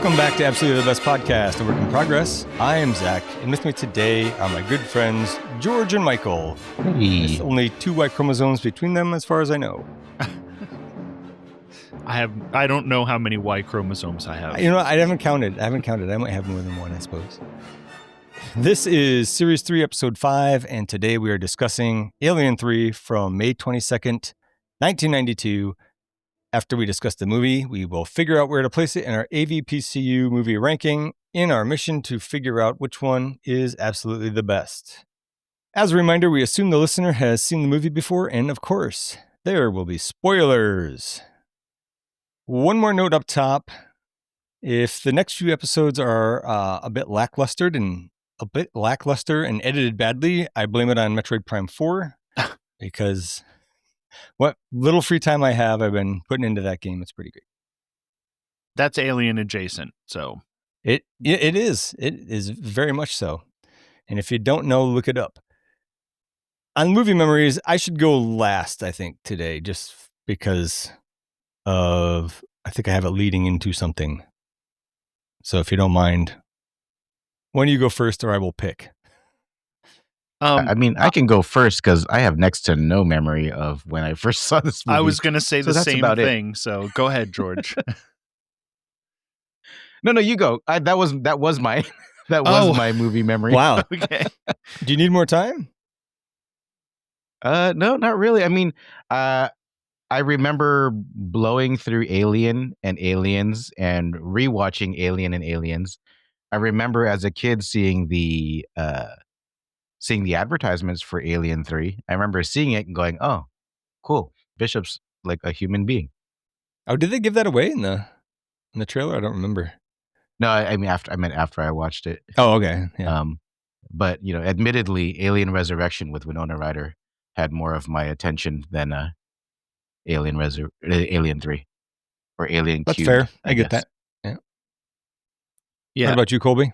Welcome back to Absolutely the Best Podcast, a work in progress. I am Zach, and with me today are my good friends, George and Michael. Hey. With only 2 Y chromosomes between them, as far as I know. I don't know how many Y chromosomes I have. You know, I haven't counted. I might have more than one, I suppose. This is Series 3, Episode 5, and today we are discussing Alien 3 from May 22nd, 1992. After we discuss the movie, we will figure out where to place it in our AVPCU movie ranking in our mission to figure out which one is absolutely the best. As a reminder, we assume the listener has seen the movie before, and of course, there will be spoilers. One more note up top. If the next few episodes are a bit lackluster and edited badly, I blame it on Metroid Prime 4 because what little free time I have, I've been putting into that game. It's pretty great. That's Alien adjacent, so. It is. It is very much so. And if you don't know, look it up. On movie memories, I should go last, I think, today, just because I think I have it leading into something. So if you don't mind, why don't you go first or I will pick? I can go first because I have next to no memory of when I first saw this movie. I was going to say the same thing, so go ahead, George. No, you go. That was my my movie memory. Wow. Okay. Do you need more time? No, not really. I mean, I remember blowing through Alien and Aliens and rewatching Alien and Aliens. I remember as a kid seeing the advertisements for Alien 3. I remember seeing it and going, "Oh, cool. Bishop's like a human being." Oh, did they give that away in the trailer? I don't remember. No, I meant after I watched it. Oh, okay. Yeah. But admittedly, Alien Resurrection with Winona Ryder had more of my attention than Alien 3 or Alien That's Cubed. fair. I get that. Yeah. What about you, Colby?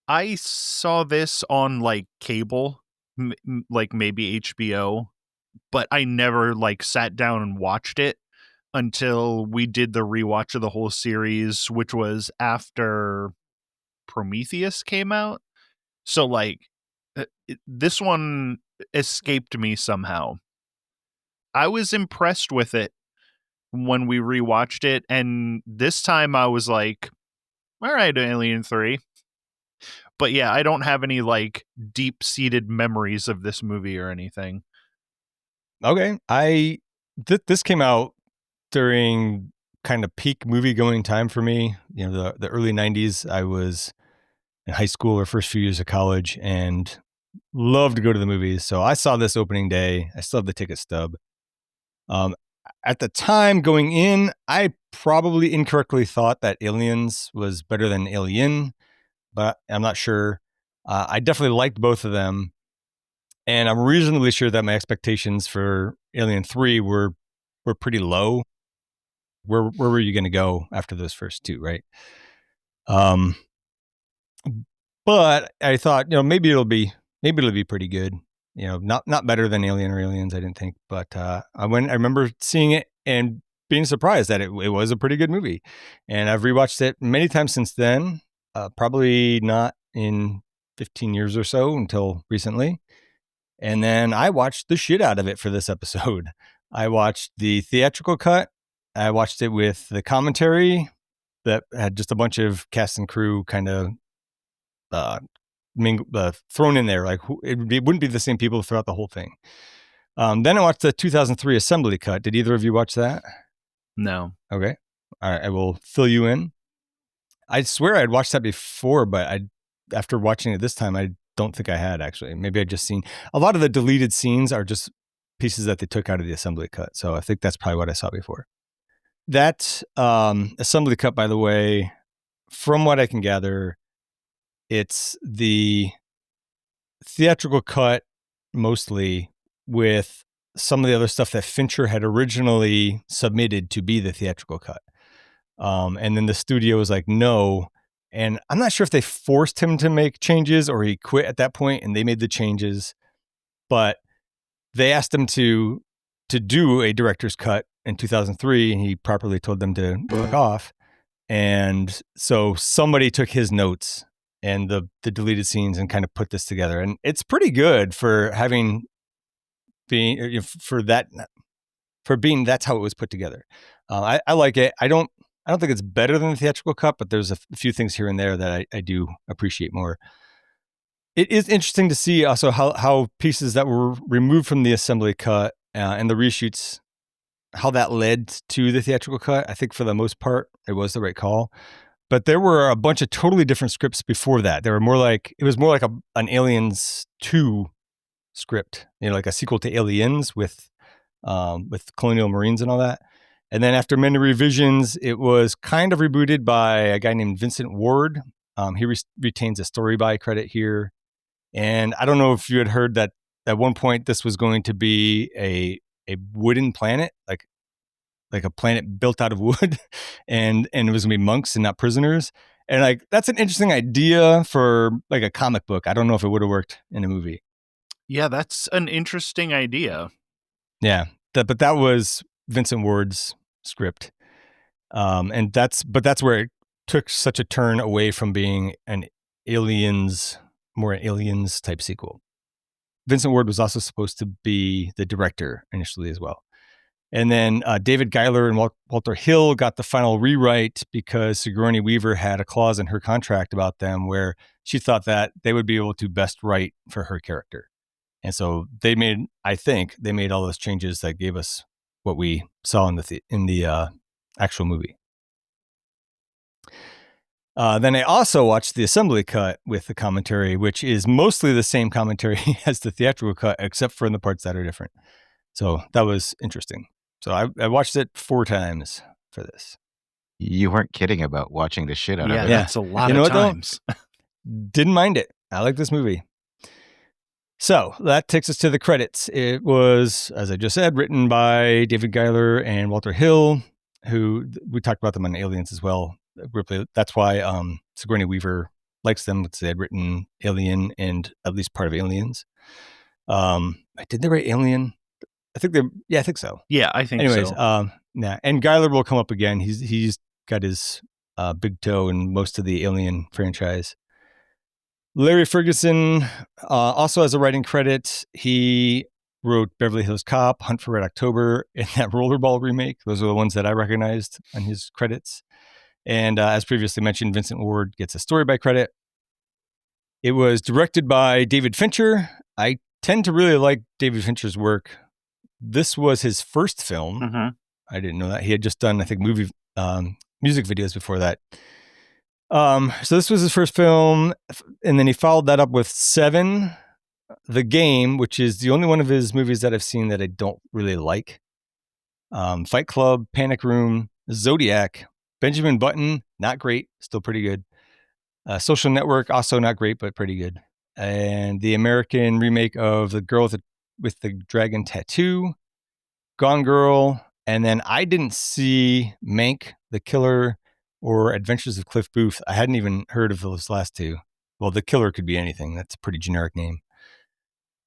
I saw this on like cable, like maybe HBO, but I never like sat down and watched it until we did the rewatch of the whole series, which was after Prometheus came out. So like this one escaped me somehow. I was impressed with it when we rewatched it, and this time I was like, all right, Alien 3. But yeah, I don't have any like deep-seated memories of this movie or anything. Okay. This came out during kind of peak movie-going time for me. You know, the early 90s, I was in high school or first few years of college and loved to go to the movies. So I saw this opening day. I still have the ticket stub. At the time going in, I probably incorrectly thought that Aliens was better than Alien, but I'm not sure. I definitely liked both of them. And I'm reasonably sure that my expectations for Alien 3 were pretty low. Where were you going to go after those first two, right? But I thought, maybe it'll be pretty good. Not better than Alien or Aliens, I didn't think. But I remember seeing it and being surprised that it was a pretty good movie. And I've rewatched it many times since then. Probably not in 15 years or so until recently. And then I watched the shit out of it for this episode. I watched the theatrical cut. I watched it with the commentary that had just a bunch of cast and crew kind of thrown in there. Like it wouldn't be the same people throughout the whole thing. Then I watched the 2003 assembly cut. Did either of you watch that? No. Okay. All right. I will fill you in. I swear I'd watched that before, but after watching it this time, I don't think I had actually. Maybe I'd just seen a lot of the deleted scenes are just pieces that they took out of the assembly cut. So I think that's probably what I saw before. That assembly cut, by the way, from what I can gather, it's the theatrical cut mostly with some of the other stuff that Fincher had originally submitted to be the theatrical cut. And then the studio was like, no. And I'm not sure if they forced him to make changes or he quit at that point and they made the changes. But they asked him to do a director's cut in 2003 and he properly told them to fuck off. And so somebody took his notes and the deleted scenes and kind of put this together. And it's pretty good for having being for being that's how it was put together. I like it. I don't think it's better than the theatrical cut, but there's a few things here and there that I do appreciate more. It is interesting to see also how pieces that were removed from the assembly cut and the reshoots, how that led to the theatrical cut. I think for the most part, it was the right call. But there were a bunch of totally different scripts before that. It was more like an Aliens 2 script, like a sequel to Aliens with colonial marines and all that. And then after many revisions, it was kind of rebooted by a guy named Vincent Ward. He retains a story by credit here. And I don't know if you had heard that at one point this was going to be a wooden planet, like a planet built out of wood, and it was gonna be monks and not prisoners. And like that's an interesting idea for like a comic book. I don't know if it would have worked in a movie. Yeah, that's an interesting idea. Yeah, but that was Vincent Ward's script, and that's where it took such a turn away from being more an Aliens type sequel. Vincent Ward was also supposed to be the director initially as well. And then David Giler and Walter Hill got the final rewrite because Sigourney Weaver had a clause in her contract about them where she thought that they would be able to best write for her character. And so I think they made all those changes that gave us what we saw in the actual movie. Then I also watched the assembly cut with the commentary, which is mostly the same commentary as the theatrical cut, except for in the parts that are different. So that was interesting. So I watched it 4 times for this. You weren't kidding about watching the shit out of it. Yeah, that's a lot of times. Didn't mind it. I like this movie. So that takes us to the credits. It was, as I just said, written by David Giler and Walter Hill, who we talked about them on Aliens as well. That's why Sigourney Weaver likes them. They had written Alien and at least part of Aliens. Did they write Alien? I think so. Yeah, I think so. Anyways, and Giler will come up again. He's got his big toe in most of the Alien franchise. Larry Ferguson also has a writing credit. He wrote Beverly Hills Cop, Hunt for Red October, and that Rollerball remake. Those are the ones that I recognized on his credits. And as previously mentioned, Vincent Ward gets a story by credit. It was directed by David Fincher. I tend to really like David Fincher's work. This was his first film. Mm-hmm. I didn't know that. He had just done, I think, music videos before that. So this was his first film, and then he followed that up with Seven, The Game, which is the only one of his movies that I've seen that I don't really like. Fight Club, Panic Room, Zodiac, Benjamin Button, not great, still pretty good. Social Network, also not great, but pretty good. And the American remake of The Girl with the Dragon Tattoo, Gone Girl, and then I didn't see Mank, The Killer, or Adventures of Cliff Booth. I hadn't even heard of those last two. Well, The Killer could be anything. That's a pretty generic name.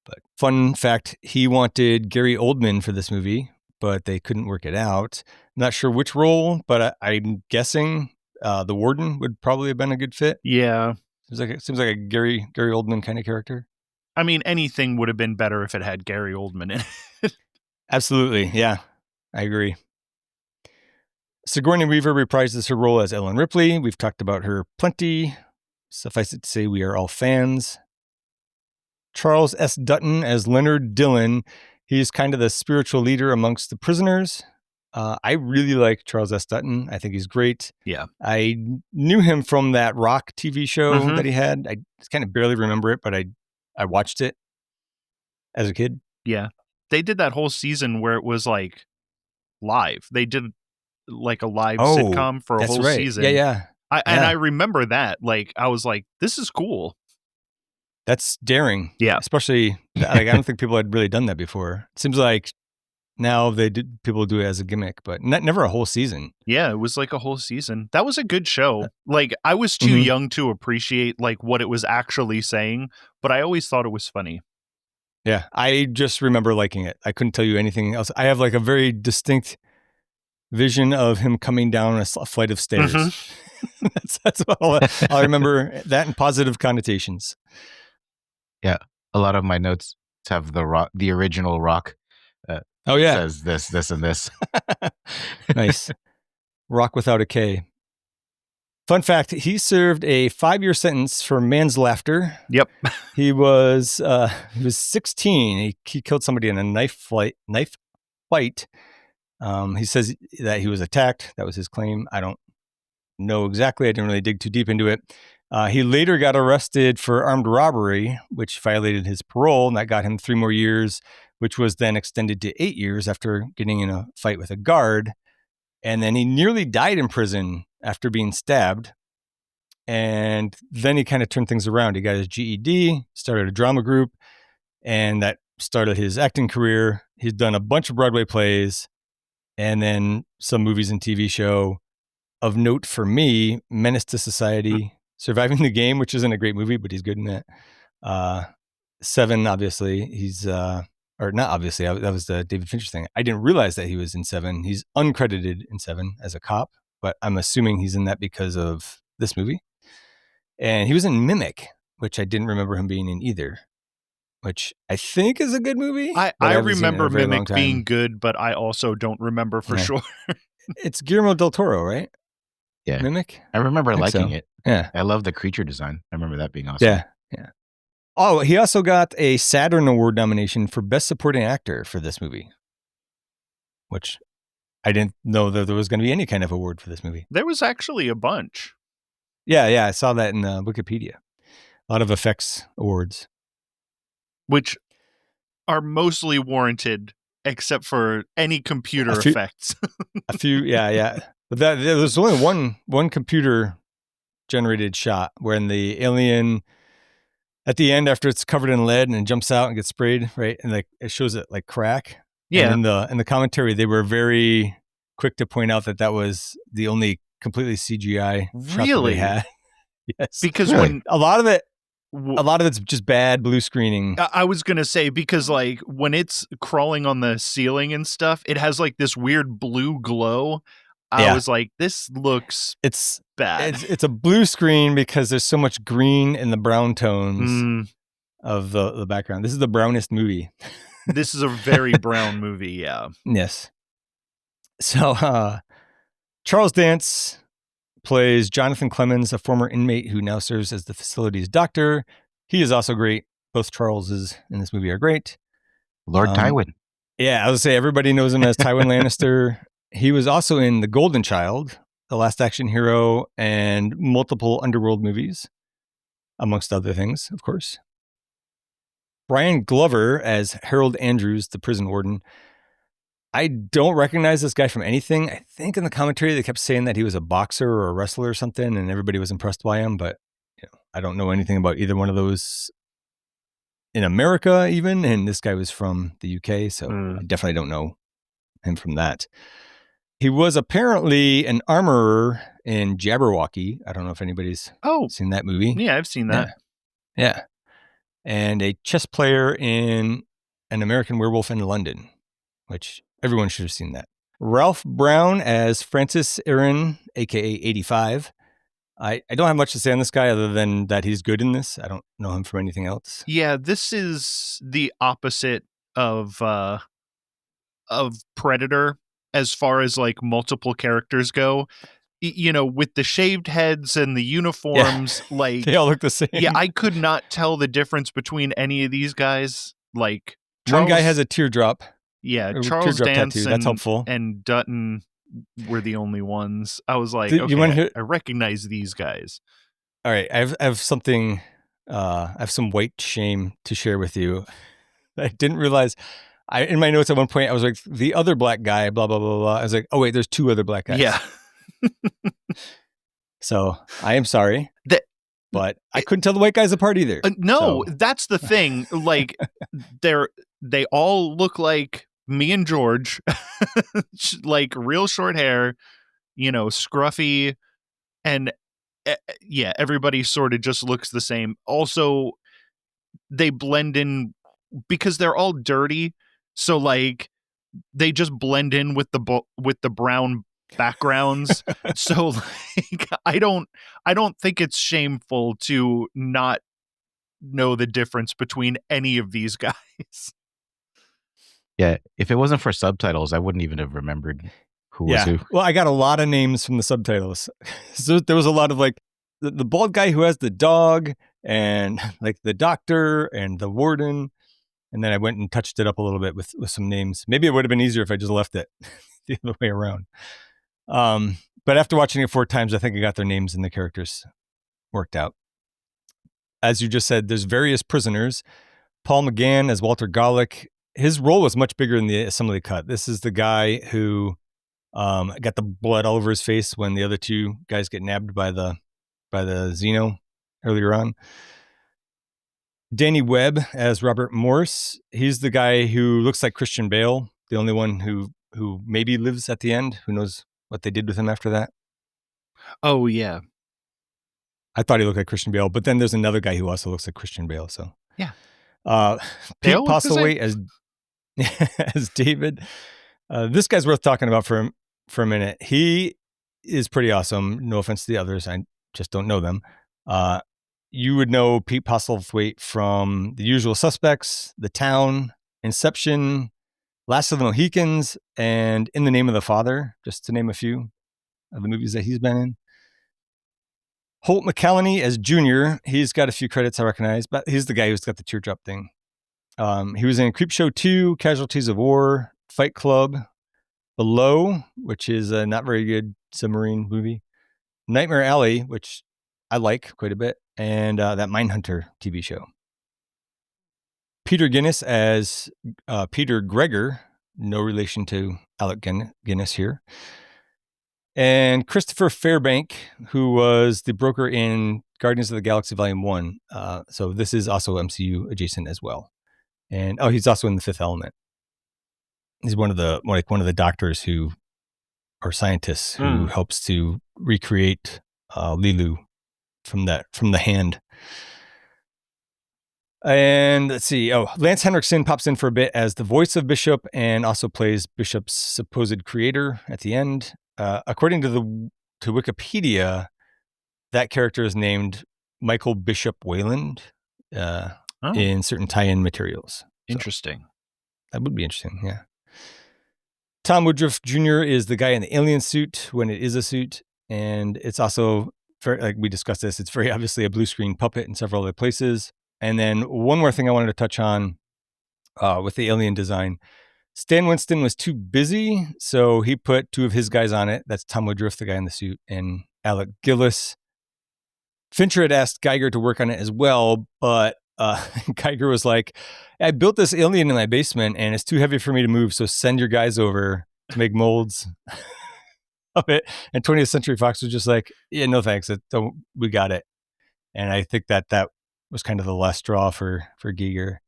But fun fact, he wanted Gary Oldman for this movie, but they couldn't work it out. Not sure which role, but I'm guessing the Warden would probably have been a good fit. Yeah. Seems like a Gary Oldman kind of character. I mean, anything would have been better if it had Gary Oldman in it. Absolutely. Yeah, I agree. Sigourney Weaver reprises her role as Ellen Ripley. We've talked about her plenty. Suffice it to say, we are all fans. Charles S. Dutton as Leonard Dillon. He's kind of the spiritual leader amongst the prisoners. I really like Charles S. Dutton. I think he's great. Yeah. I knew him from that Rock TV show that he had. I kind of barely remember it, but I watched it as a kid. Yeah. They did that whole season where it was like live. They did like a live sitcom for a whole season. Yeah. And I remember that. Like, I was like, this is cool. That's daring. Yeah. Especially, I don't think people had really done that before. It seems like now people do it as a gimmick, but never a whole season. Yeah, it was like a whole season. That was a good show. Like, I was too young to appreciate like what it was actually saying, but I always thought it was funny. Yeah, I just remember liking it. I couldn't tell you anything else. I have like a very distinct vision of him coming down a flight of stairs. Mhm. That's all I remember, that in positive connotations. Yeah, a lot of my notes have the original Rock. Oh, yeah. Says this, and this. Nice. Rock without a K. Fun fact, he served a 5-year sentence for manslaughter. Yep. He was 16. He killed somebody in a knife fight. He says that he was attacked. That was his claim. I don't know exactly. I didn't really dig too deep into it. He later got arrested for armed robbery, which violated his parole, and that got him 3 more years, which was then extended to 8 years after getting in a fight with a guard. And then he nearly died in prison after being stabbed. And then he kind of turned things around. He got his GED, started a drama group, and that started his acting career. He's done a bunch of Broadway plays and then some movies and TV show. Of note for me, Menace to Society, Surviving the Game, which isn't a great movie, but he's good in that. Seven, obviously. He's, or not obviously, that was the David Fincher thing. I didn't realize that he was in Seven. He's uncredited in Seven as a cop, but I'm assuming he's in that because of this movie. And he was in Mimic, which I didn't remember him being in either, which I think is a good movie. I remember Mimic being good, but I also don't remember for sure. It's Guillermo del Toro, right? Yeah. Mimic? I remember liking it. Yeah. I love the creature design. I remember that being awesome. Yeah. Oh, he also got a Saturn Award nomination for Best Supporting Actor for this movie, which I didn't know that there was going to be any kind of award for this movie. There was actually a bunch. Yeah, I saw that in Wikipedia. A lot of effects awards. Which are mostly warranted, except for any computer effects. A few, yeah. But there was only one computer-generated shot when the alien, at the end, after it's covered in lead and it jumps out and gets sprayed, right? And like it shows it like crack. Yeah. And in the commentary, they were very quick to point out that was the only completely CGI shot that they had. Yes. Because when a lot of it's just bad blue screening. I was going to say, because like when it's crawling on the ceiling and stuff, it has like this weird blue glow. I was like, this looks bad. It's a blue screen because there's so much green in the brown tones of the background. This is the brownest movie. This is a very brown movie, yeah. Yes. So Charles Dance plays Jonathan Clemens, a former inmate who now serves as the facility's doctor. He is also great. Both Charleses in this movie are great. Lord Tywin. Yeah, I would say everybody knows him as Tywin Lannister. He was also in The Golden Child, The Last Action Hero, and multiple Underworld movies, amongst other things, of course. Brian Glover as Harold Andrews, the prison warden. I don't recognize this guy from anything. I think in the commentary they kept saying that he was a boxer or a wrestler or something, and everybody was impressed by him, but I don't know anything about either one of those in America even, and this guy was from the UK, so I definitely don't know him from that. He was apparently an armorer in Jabberwocky. I don't know if anybody's seen that movie. Yeah, I've seen that. Yeah. And a chess player in An American Werewolf in London, which everyone should have seen that. Ralph Brown as Francis Aaron, a.k.a. 85. I don't have much to say on this guy other than that he's good in this. I don't know him from anything else. Yeah, this is the opposite of Predator as far as like multiple characters go. With the shaved heads and the uniforms, like they all look the same. Yeah, I could not tell the difference between any of these guys. Like one guy has a teardrop. Yeah, Charles Dance tattoo. That's helpful. And Dutton were the only ones. I was like, okay, I recognize these guys. All right, I have something. I have some white shame to share with you. I didn't realize. In my notes at one point, I was like, the other black guy, blah blah blah blah. I was like, oh wait, there's 2 other black guys. Yeah. So I am sorry, but I couldn't tell the white guys apart either. That's the thing. Like they all look like me and George, like real short hair, scruffy, and everybody sort of just looks the same. Also, they blend in because they're all dirty. So like they just blend in with the brown backgrounds. So like I don't think it's shameful to not know the difference between any of these guys. Yeah, if it wasn't for subtitles, I wouldn't even have remembered who was who. Well, I got a lot of names from the subtitles. So there was a lot of like the bald guy who has the dog and like the doctor and the warden. And then I went and touched it up a little bit with some names. Maybe it would have been easier if I just left it the other way around. But after watching it 4 times, I think I got their names and the characters worked out. As you just said, there's various prisoners. Paul McGann as Walter Golick. His role was much bigger in the assembly cut. This is the guy who got the blood all over his face when the other 2 guys get nabbed by the Xeno earlier on. Danny Webb as Robert Morse. He's the guy who looks like Christian Bale, the only one who maybe lives at the end. Who knows what they did with him after that? Oh yeah, I thought he looked like Christian Bale, but then there's another guy who also looks like Christian Bale. So yeah, Pete Bale, Postlewaite as David. This guy's worth talking about for a minute. He is pretty awesome. No offense to the others, I just don't know them. You would know Pete Postlewaite from The Usual Suspects, The Town, Inception, Last of the Mohicans, and In the Name of the Father, just to name a few of the movies that he's been in. Holt McCallany as Junior. He's got a few credits I recognize, but he's the guy who's got the teardrop thing. He was in Creepshow 2, Casualties of War, Fight Club, Below, which is a not very good submarine movie, Nightmare Alley, which I like quite a bit, and that Mindhunter TV show. Peter Guinness as Peter Gregor, no relation to Alec Guinness here. And Christopher Fairbank, who was the broker in Guardians of the Galaxy Volume 1. So this is also MCU adjacent as well. And he's also in The Fifth Element. He's one of the doctors who are scientists who helps to recreate Lilu from the hand. And let's see. Lance Henriksen pops in for a bit as the voice of Bishop and also plays Bishop's supposed creator at the end. According to Wikipedia, that character is named Michael Bishop Wayland in certain tie-in materials. Interesting. So, that would be interesting, yeah. Tom Woodruff Jr. is the guy in the alien suit when it is a suit, and it's also, like we discussed this, it's very obviously a blue screen puppet in several other places. And then one more thing I wanted to touch on with the alien design. Stan Winston was too busy, so he put 2 of his guys on it. That's Tom Woodruff, the guy in the suit, and Alec Gillis. Fincher had asked Geiger to work on it as well, but Geiger was like, I built this alien in my basement, and it's too heavy for me to move, so send your guys over to make molds of it. And 20th Century Fox was just like, yeah, no thanks, we got it. And I think that was kind of the last straw for Giger.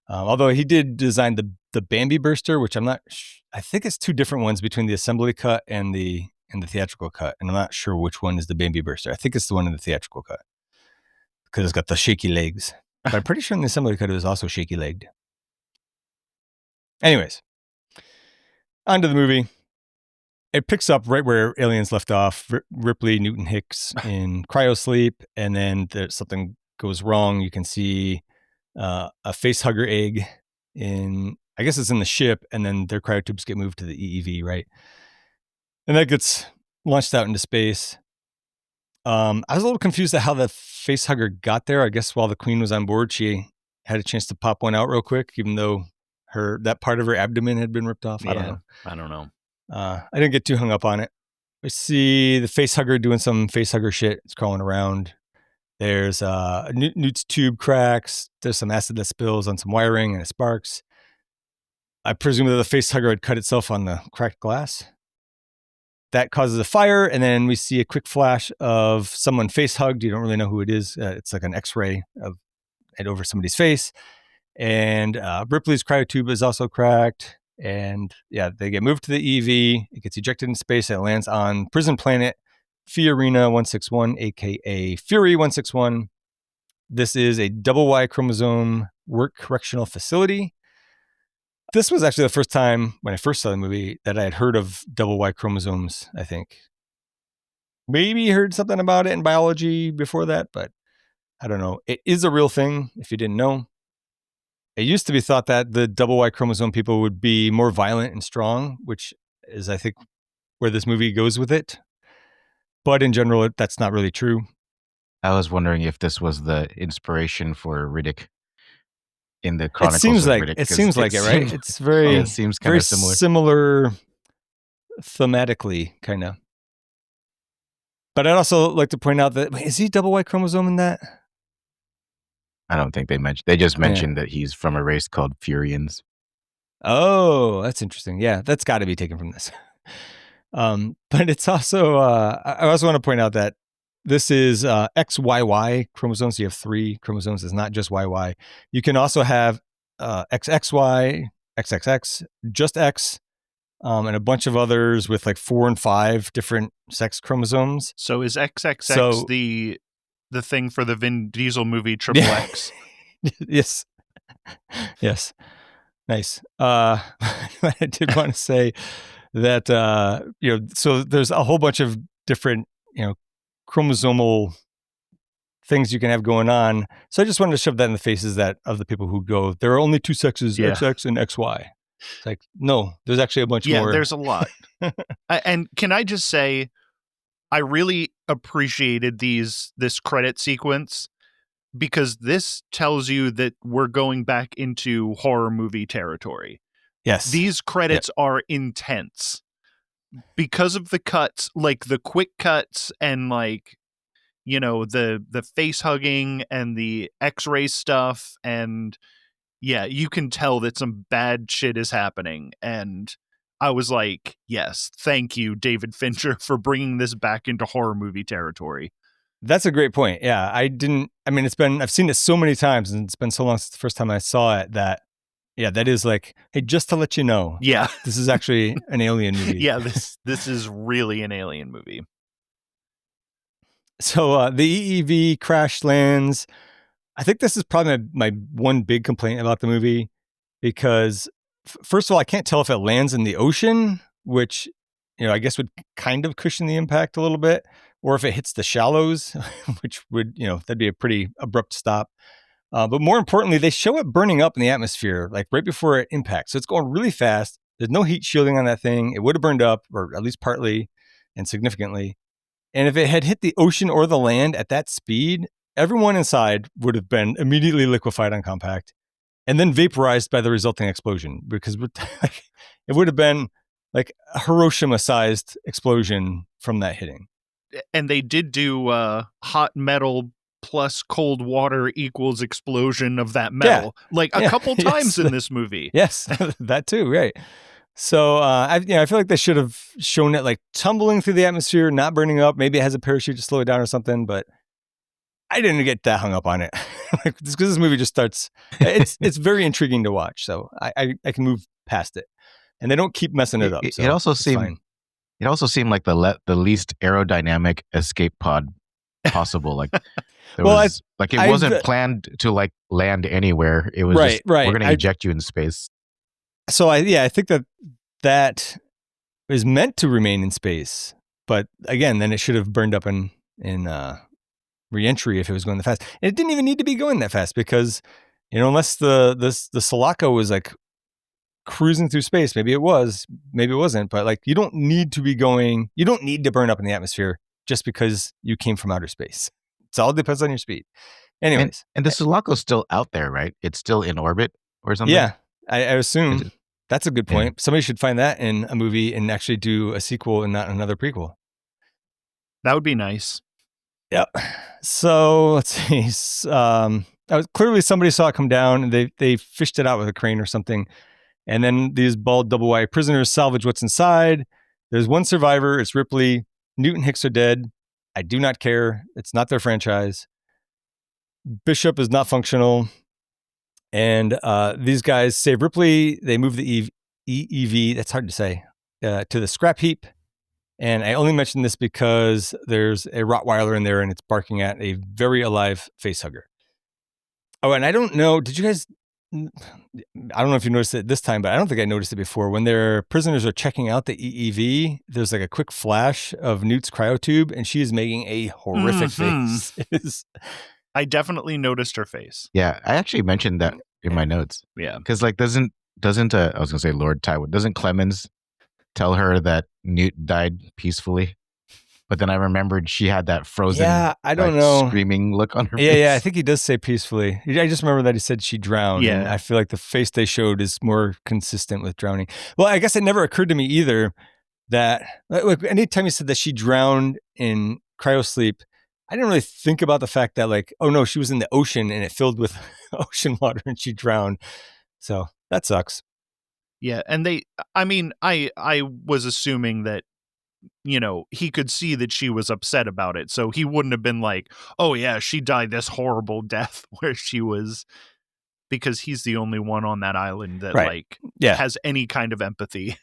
Although he did design the Bambi Burster, which I think it's 2 different ones between the assembly cut and the theatrical cut. And I'm not sure which one is the Bambi Burster. I think it's the one in the theatrical cut because it's got the shaky legs. But I'm pretty sure in the assembly cut it was also shaky legged. Anyways, on to the movie. It picks up right where Aliens left off. Ripley, Newton Hicks in cryosleep, and then something goes wrong. You can see a facehugger egg I guess it's in the ship, and then their cryotubes get moved to the EEV, right? And that gets launched out into space. I was a little confused at how the facehugger got there. I guess while the Queen was on board, she had a chance to pop one out real quick, even though that part of her abdomen had been ripped off. Yeah, I don't know. I I didn't get too hung up on it. We see the facehugger doing some facehugger shit. It's crawling around. There's Newt's tube cracks. There's some acid that spills on some wiring and it sparks. I presume that the facehugger had cut itself on the cracked glass. That causes a fire, and then we see a quick flash of someone face hugged. You don't really know who it is. It's like an X-ray of it over somebody's face. And Ripley's cryotube is also cracked. And yeah, they get moved to the EV. It gets ejected in space and it lands on prison planet Fiorina 161, aka Fury 161. This is a double Y chromosome work correctional facility. This was actually the first time when I first saw the movie that I had heard of double Y chromosomes, I think. Maybe heard something about it in biology before that, but I don't know. It is a real thing, if you didn't know. It used to be thought that the double Y chromosome people would be more violent and strong, which is, I think, where this movie goes with it. But in general, that's not really true. I was wondering if this was the inspiration for Riddick in the It Chronicles seems of like Riddick. it 'Cause seems like it, right? seems- It's very, yeah, it seems kind very of similar. similar thematically, kind of. But I'd also like to point out that, wait, is he double Y chromosome in that? I don't think they mentioned. They just mentioned that he's from a race called Furians. Oh, that's interesting. Yeah, that's got to be taken from this. But it's also, I also want to point out that this is XYY chromosomes. So you have 3 chromosomes. It's not just YY. You can also have XXY, XXX, just X, and a bunch of others with like 4 and 5 different sex chromosomes. So is XXX So- the thing for the Vin Diesel movie Triple X? Yes. Yes. Nice. I did want to say that, so there's a whole bunch of different, chromosomal things you can have going on. So I just wanted to shove that in the faces of the people who go, there are only 2 sexes, Yeah. XX and XY. It's like, no, there's actually a bunch Yeah, more. there's a lot. And can I just say, I really appreciated this credit sequence, because this tells you that we're going back into horror movie territory. Yes. These credits are intense because of the cuts, like the quick cuts and like, the face hugging and the X-ray stuff. And yeah, you can tell that some bad shit is happening. And I was like, yes, thank you, David Fincher, for bringing this back into horror movie territory. That's a great point. Yeah. I've seen it so many times and it's been so long since the first time I saw it that is like, hey, just to let you know, Yeah. this is actually an alien movie. Yeah, this is really an alien movie. So the EEV crash lands. I think this is probably my one big complaint about the movie, because first of all, I can't tell if it lands in the ocean, which, I guess would kind of cushion the impact a little bit, or if it hits the shallows, which would, that'd be a pretty abrupt stop. But more importantly, they show it burning up in the atmosphere, like right before it impacts. So it's going really fast. There's no heat shielding on that thing. It would have burned up, or at least partly and significantly. And if it had hit the ocean or the land at that speed, everyone inside would have been immediately liquefied on compact and then vaporized by the resulting explosion, because it would have been like a Hiroshima-sized explosion from that hitting. And they did do hot metal plus cold water equals explosion of that metal, like a couple times in this movie. Yes, that too, right. So I feel like they should have shown it like tumbling through the atmosphere, not burning up. Maybe it has a parachute to slow it down or something, but I didn't get that hung up on it. Like, because this movie just starts, it's very intriguing to watch. So I can move past it, and they don't keep messing it up. So it also it's seemed fine. It also seemed like the least aerodynamic escape pod possible. Like it wasn't planned to like land anywhere. It was right. We're going to eject you in space. So I think that is meant to remain in space, but again, then it should have burned up in re-entry if it was going that fast. And it didn't even need to be going that fast, because unless the Sulaco was like cruising through space, maybe it was, maybe it wasn't, but like you don't need to burn up in the atmosphere just because you came from outer space. It all depends on your speed. Anyways, and the Sulaco's still out there, right? It's still in orbit or something. Yeah, I assume that's a good point. Yeah. Somebody should find that in a movie and actually do a sequel and not another prequel. That would be nice. Yep. So let's see. Clearly somebody saw it come down and they fished it out with a crane or something. And then these bald double Y prisoners salvage what's inside. There's one survivor. It's Ripley. Newt and Hicks are dead. I do not care. It's not their franchise. Bishop is not functional. And these guys save Ripley. They move the EEV, that's hard to say, to the scrap heap. And I only mention this because there's a Rottweiler in there and it's barking at a very alive facehugger. Oh, and I don't know, did you guys I don't know if you noticed it this time, but I don't think I noticed it before. When their prisoners are checking out the EEV, there's like a quick flash of Newt's cryotube, and she is making a horrific face. I definitely noticed her face. Yeah, I actually mentioned that in my notes. Yeah. Because like doesn't I was gonna say Lord Tywin, doesn't Clemens tell her that Newt died peacefully? But then I remembered she had that frozen, I don't know, screaming look on her face. Yeah, I think he does say peacefully. I just remember that he said she drowned. Yeah. And I feel like the face they showed is more consistent with drowning. Well, I guess it never occurred to me either that, like, anytime he said that she drowned in cryosleep, I didn't really think about the fact that, like, oh no, she was in the ocean and it filled with ocean water and she drowned. So that sucks. Yeah, and I was assuming that, he could see that she was upset about it, so he wouldn't have been like, oh yeah, she died this horrible death where she was, because he's the only one on that island that has any kind of empathy.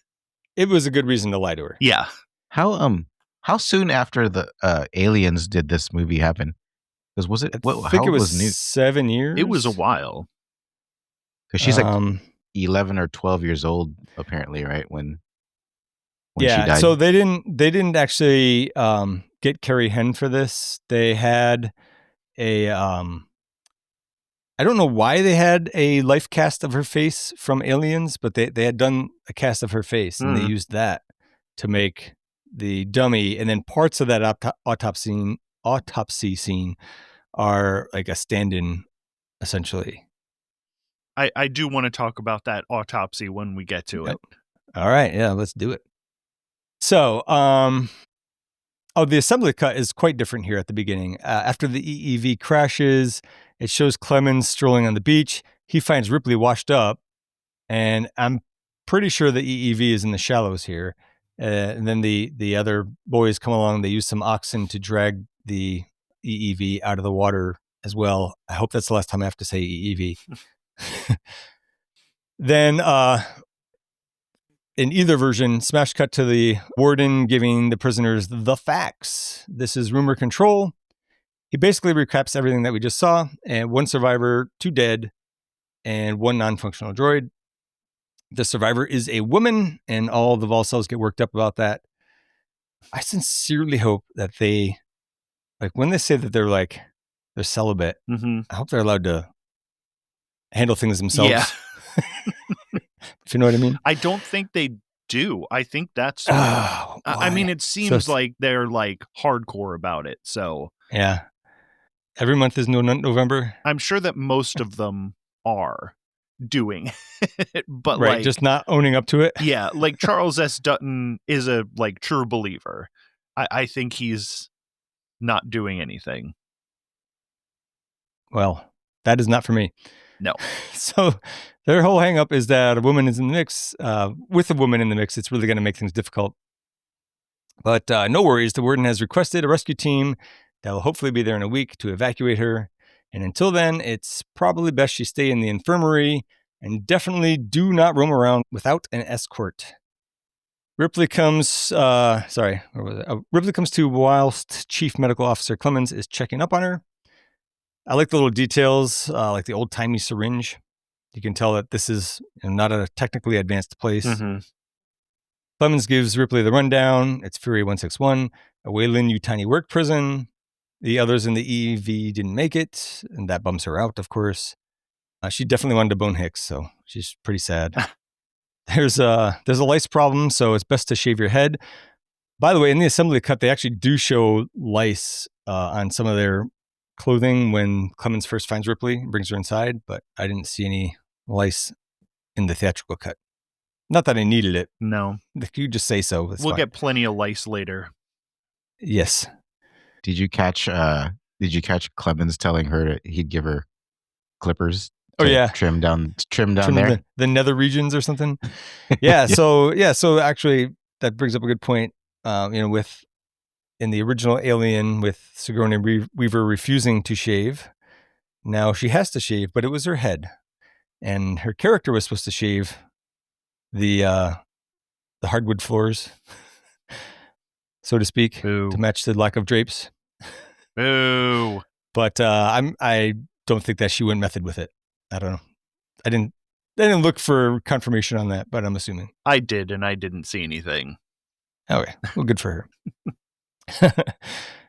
It was a good reason to lie to her. Yeah. How soon after the Aliens did this movie happen? Because was it? I think it was Newt? 7 years. It was a while. Because she's like 11 or 12 years old, apparently, right? When she died. So they didn't actually get Carrie Henn for this. They had a I don't know why they had a life cast of her face from Aliens, but they had done a cast of her face and they used that to make the dummy, and then parts of that autopsy scene are like a stand-in, essentially. I do want to talk about that autopsy when we get to it. All right, yeah, let's do it. So, the assembly cut is quite different here at the beginning. After the EEV crashes, it shows Clemens strolling on the beach. He finds Ripley washed up, and I'm pretty sure the EEV is in the shallows here. And then the other boys come along. They use some oxen to drag the EEV out of the water as well. I hope that's the last time I have to say EEV. Then, in either version, smash cut to the warden giving the prisoners the facts. This is rumor control. He basically recaps everything that we just saw, and 1 survivor, 2 dead, and 1 non-functional droid. The survivor is a woman, and all the Vol cells get worked up about that. I sincerely hope that they, like, when they say that they're celibate, I hope they're allowed to handle things themselves. Yeah. If you know what I mean. I don't think they do. I think that's I mean, it seems like they're like hardcore about it. So yeah, every month is November. I'm sure that most of them are doing it, but right, just not owning up to it. Yeah, like Charles S. Dutton is a true believer. I think he's not doing anything. Well, that is not for me. No. So their whole hang up is that a woman is in the mix. With a woman in the mix, it's really going to make things difficult. But no worries. The warden has requested a rescue team that will hopefully be there in a week to evacuate her. And until then, it's probably best she stay in the infirmary and definitely do not roam around without an escort. Ripley comes, Ripley comes to whilst Chief Medical Officer Clemens is checking up on her. I like the little details, like the old-timey syringe. You can tell that this is not a technically advanced place. Clemens gives Ripley the rundown. It's Fury 161, a Weyland Yutani work prison. The others in the EV didn't make it, and that bums her out, of course. She definitely wanted to bone Hicks, so she's pretty sad. There's a lice problem, so it's best to shave your head. By the way, in the assembly cut, they actually do show lice on some of their clothing when Clemens first finds Ripley and brings her inside, but I didn't see any lice in the theatrical cut. Not that I needed it. No. You just say so. We'll get plenty of lice later. Yes. Did you catch Clemens telling her he'd give her clippers to trim down there? The nether regions or something? Yeah, yeah. So actually that brings up a good point. In the original Alien with Sigourney Weaver refusing to shave, now she has to shave, but it was her head. And her character was supposed to shave the hardwood floors, so to speak, to match the lack of drapes. Boo. But I don't think that she went method with it. I don't know. I didn't look for confirmation on that, but I'm assuming. I did, and I didn't see anything. Okay, well, good for her.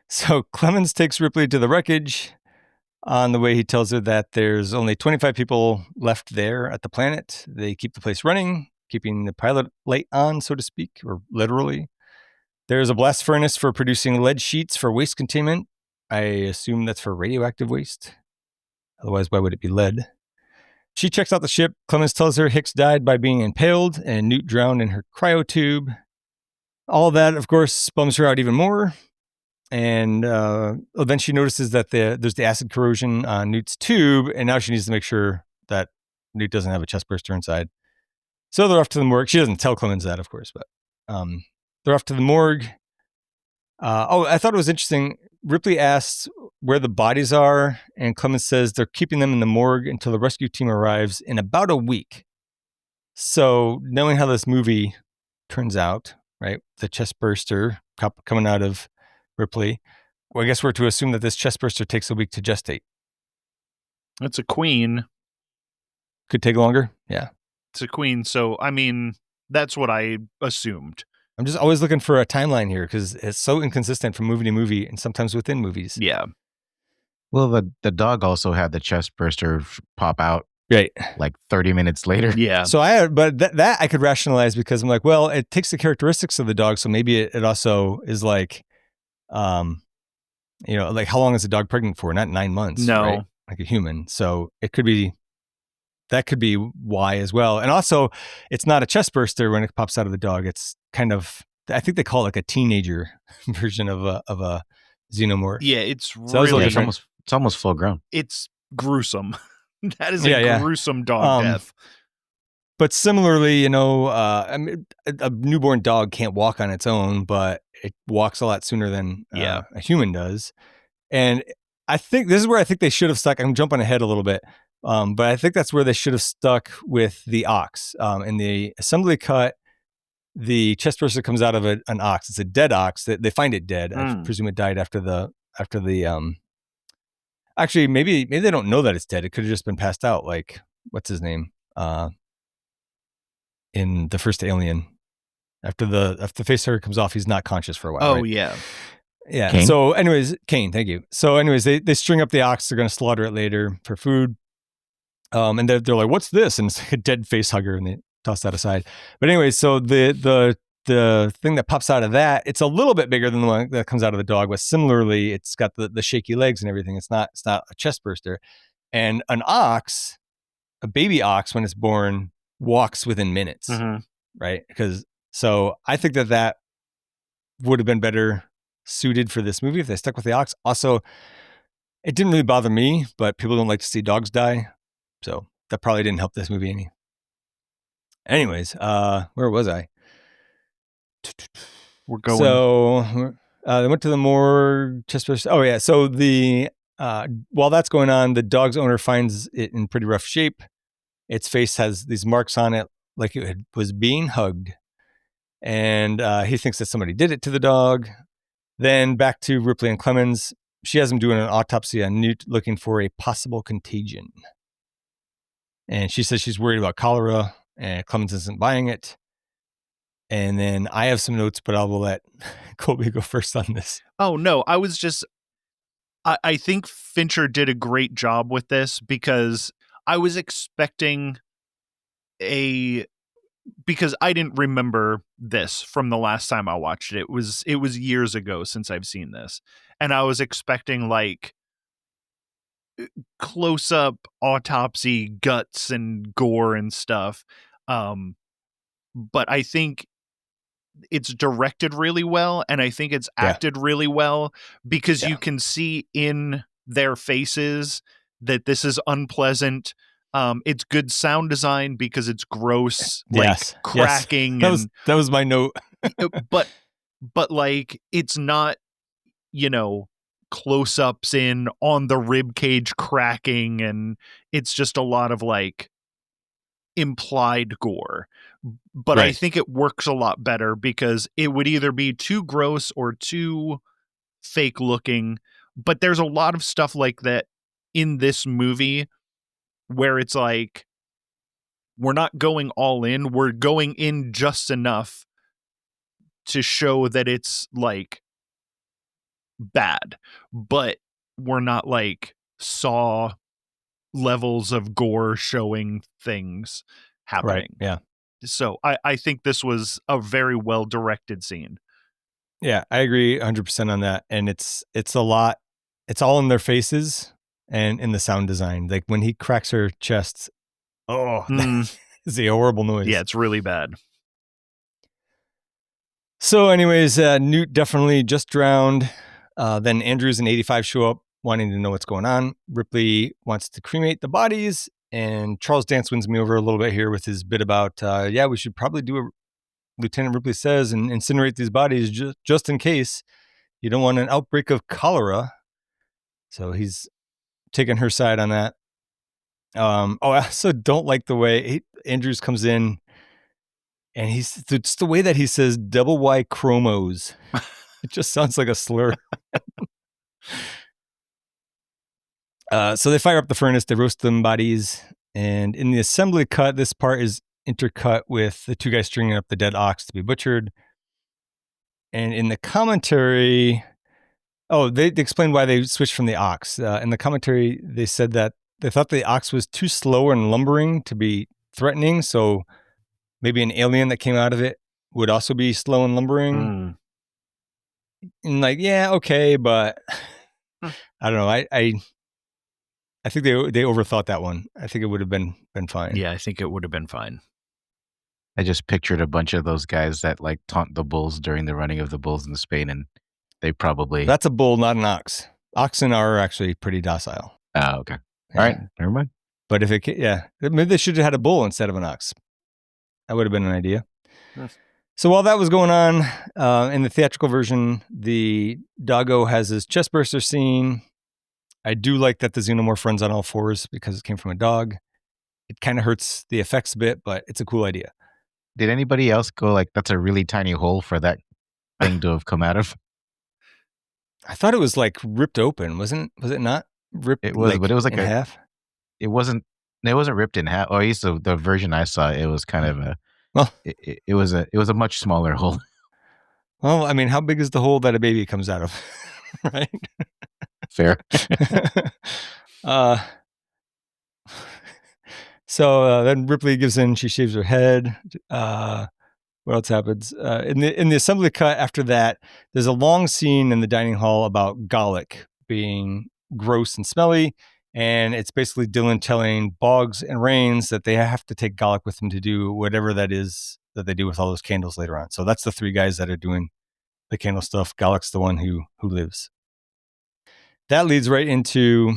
So Clemens takes Ripley to the wreckage. On the way, he tells her that there's only 25 people left there at the planet. They keep the place running, keeping the pilot light on, so to speak, or literally. There's a blast furnace for producing lead sheets for waste containment. I assume that's for radioactive waste. Otherwise, why would it be lead? She checks out the ship. Clemens tells her Hicks died by being impaled and Newt drowned in her cryotube. All of that, of course, bums her out even more. And then she notices that there's the acid corrosion on Newt's tube, and now she needs to make sure that Newt doesn't have a chest burster inside. So they're off to the morgue. She doesn't tell Clemens that, of course, but they're off to the morgue. I thought it was interesting. Ripley asks where the bodies are, and Clemens says they're keeping them in the morgue until the rescue team arrives in about a week. So knowing how this movie turns out, right, the chest burster coming out of Ripley, well, I guess we're to assume that this chest burster takes a week to gestate. It's a queen. Could take longer. Yeah. It's a queen. So, I mean, that's what I assumed. I'm just always looking for a timeline here because it's so inconsistent from movie to movie and sometimes within movies. Yeah. Well, the dog also had the chest burster pop out right like 30 minutes later. Yeah. So that I could rationalize because I'm like, well, it takes the characteristics of the dog. So maybe it also is like, like how long is a dog pregnant for? Not 9 months. No. Right? Like a human. So it could be, that could be why as well. And also it's not a chest burster when it pops out of the dog. It's kind of, I think they call it like a teenager version of a xenomorph. Yeah. It's So really, it's almost full grown. It's gruesome. That is a gruesome dog death. But similarly, I mean, a newborn dog can't walk on its own, but it walks a lot sooner than a human does. And I think this is where I think they should have stuck. I'm jumping ahead a little bit, but I think that's where they should have stuck with the ox. In the assembly cut, the chest burster comes out of an ox. It's a dead ox. They find it dead. I presume it died after the. Actually, maybe they don't know that it's dead. It could have just been passed out. Like, what's his name? In the first Alien, after the facehugger comes off, he's not conscious for a while. Oh, right? yeah. Yeah. Kane? So anyways, Kane, thank you. So anyways, they string up the ox. They're going to slaughter it later for food. And they're like, what's this? And it's like a dead facehugger, and they toss that aside. But anyways, so the thing that pops out of that, it's a little bit bigger than the one that comes out of the dog, but similarly, it's got the shaky legs and everything. It's not a chest burster. And an ox, a baby ox, when it's born, walks within minutes, right? So I think that would have been better suited for this movie if they stuck with the ox. Also, it didn't really bother me, but people don't like to see dogs die, so that probably didn't help this movie any. Anyways, where was I? We're going. So they went to the morgue. Chest burster. Oh yeah. So while that's going on, the dog's owner finds it in pretty rough shape. Its face has these marks on it like it was being hugged. And he thinks that somebody did it to the dog. Then back to Ripley and Clemens. She has him doing an autopsy on Newt looking for a possible contagion. And she says she's worried about cholera, and Clemens isn't buying it. And then I have some notes, but I will let Colby go first on this. Oh, no. I think Fincher did a great job with this because I was expecting because I didn't remember this from the last time I watched it. It was years ago since I've seen this. And I was expecting like close up autopsy, guts and gore and stuff. But I think it's directed really well, and I think it's acted really well because you can see in their faces that this is unpleasant. It's good sound design because it's gross, like cracking. That was my note. but like it's not, close-ups in on the rib cage cracking, and it's just a lot of like implied gore. But I think it works a lot better because it would either be too gross or too fake looking. But there's a lot of stuff like that in this movie where it's like we're not going all in. We're going in just enough to show that it's like bad, but we're not like Saw levels of gore showing things happening. Right. Yeah. So I think this was a very well directed scene. Yeah, I agree 100% on that. And it's a lot. It's all in their faces and in the sound design. Like when he cracks her chest, that is a horrible noise. Yeah, it's really bad. So anyways, Newt definitely just drowned. Then Andrews and 85 show up wanting to know what's going on. Ripley wants to cremate the bodies. And Charles Dance wins me over a little bit here with his bit about, we should probably do what Lieutenant Ripley says and incinerate these bodies just in case. You don't want an outbreak of cholera. So he's taking her side on that. I also don't like the way Andrews comes in and it's the way that he says double Y-chromos. It just sounds like a slur. So they fire up the furnace, they roast them bodies. And in the assembly cut, this part is intercut with the two guys stringing up the dead ox to be butchered. And in the commentary, they explained why they switched from the ox. In the commentary, they said that they thought the ox was too slow and lumbering to be threatening. So maybe an alien that came out of it would also be slow and lumbering. And like, yeah, okay, but I don't know. I think they overthought that one. I think it would have been fine. Yeah, I think it would have been fine. I just pictured a bunch of those guys that like taunt the bulls during the running of the bulls in Spain, and they probably... That's a bull, not an ox. Oxen are actually pretty docile. Oh, okay. All right, never mind. But if maybe they should have had a bull instead of an ox. That would have been an idea. Yes. So while that was going on, in the theatrical version, the doggo has his chest burster scene. I do like that the xenomorph runs on all fours because it came from a dog. It kind of hurts the effects a bit, but it's a cool idea. Did anybody else go like, that's a really tiny hole for that thing to have come out of? I thought it was like ripped open, was it not? Ripped, it was, but it was like in half. It wasn't ripped in half. Or at least the version I saw, it was kind of a... Well, it was a much smaller hole. Well, I mean, how big is the hole that a baby comes out of? Right? Fair. So then Ripley gives in. She shaves her head. What else happens? In the assembly cut after that, there's a long scene in the dining hall about Gallic being gross and smelly. And it's basically Dylan telling Boggs and Rains that they have to take Gallic with them to do whatever that is that they do with all those candles later on. So that's the three guys that are doing the candle stuff. Gallic's the one who lives. That leads right into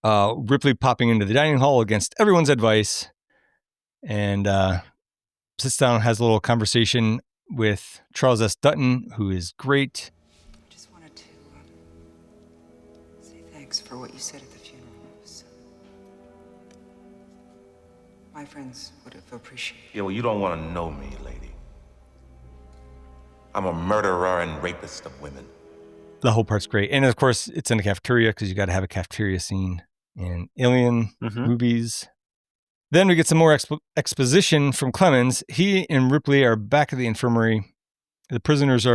Ripley popping into the dining hall against everyone's advice and sits down, has a little conversation with Charles S. Dutton, who is great. I just wanted to say thanks for what you said at the funeral. My friends would have appreciated it. Yeah, well, you don't want to know me, lady. I'm a murderer and rapist of women. The whole part's great. And of course, it's in a cafeteria because you got to have a cafeteria scene in Alien movies. Then we get some more exposition from Clemens. He and Ripley are back at the infirmary. The prisoners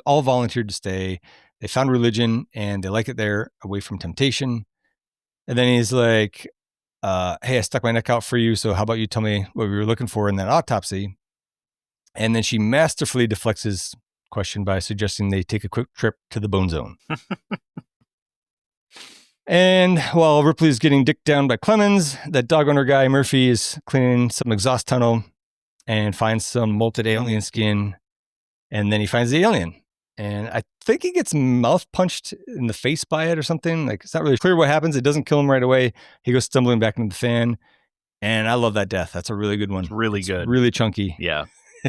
all volunteered to stay. They found religion and they like it there, away from temptation. And then he's like, hey, I stuck my neck out for you. So how about you tell me what we were looking for in that autopsy? And then she masterfully deflects his question by suggesting they take a quick trip to the bone zone. And while Ripley's getting dicked down by Clemens, that dog owner guy, Murphy, is cleaning some exhaust tunnel and finds some molted alien skin. And then he finds the alien. And I think he gets mouth punched in the face by it or something. Like, it's not really clear what happens. It doesn't kill him right away. He goes stumbling back into the fan. And I love that death. That's a really good one. It's really good. Really chunky. Yeah.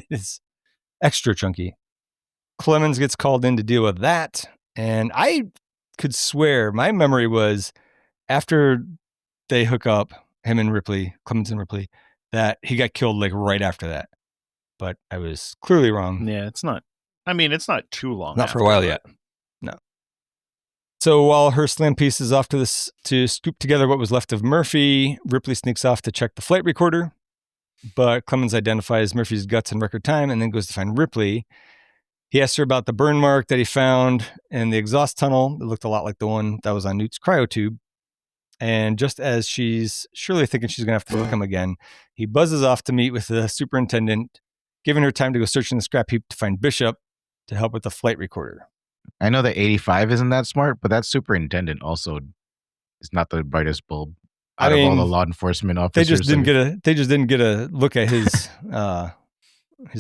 It's extra chunky. Clemens gets called in to deal with that. And I could swear, my memory was after they hook up, him and Ripley, Clemens and Ripley, that he got killed like right after that. But I was clearly wrong. Yeah, it's not too long. Not for a while yet. No. So while her slam piece is off to scoop together what was left of Murphy, Ripley sneaks off to check the flight recorder, but Clemens identifies Murphy's guts in record time and then goes to find Ripley. He asks her about the burn mark that he found in the exhaust tunnel. It looked a lot like the one that was on Newt's cryotube. And just as she's surely thinking she's going to have to look him again, he buzzes off to meet with the superintendent, giving her time to go search in the scrap heap to find Bishop to help with the flight recorder. I know that 85 isn't that smart, but that superintendent also is not the brightest bulb out of all the law enforcement officers. They just didn't get a look at his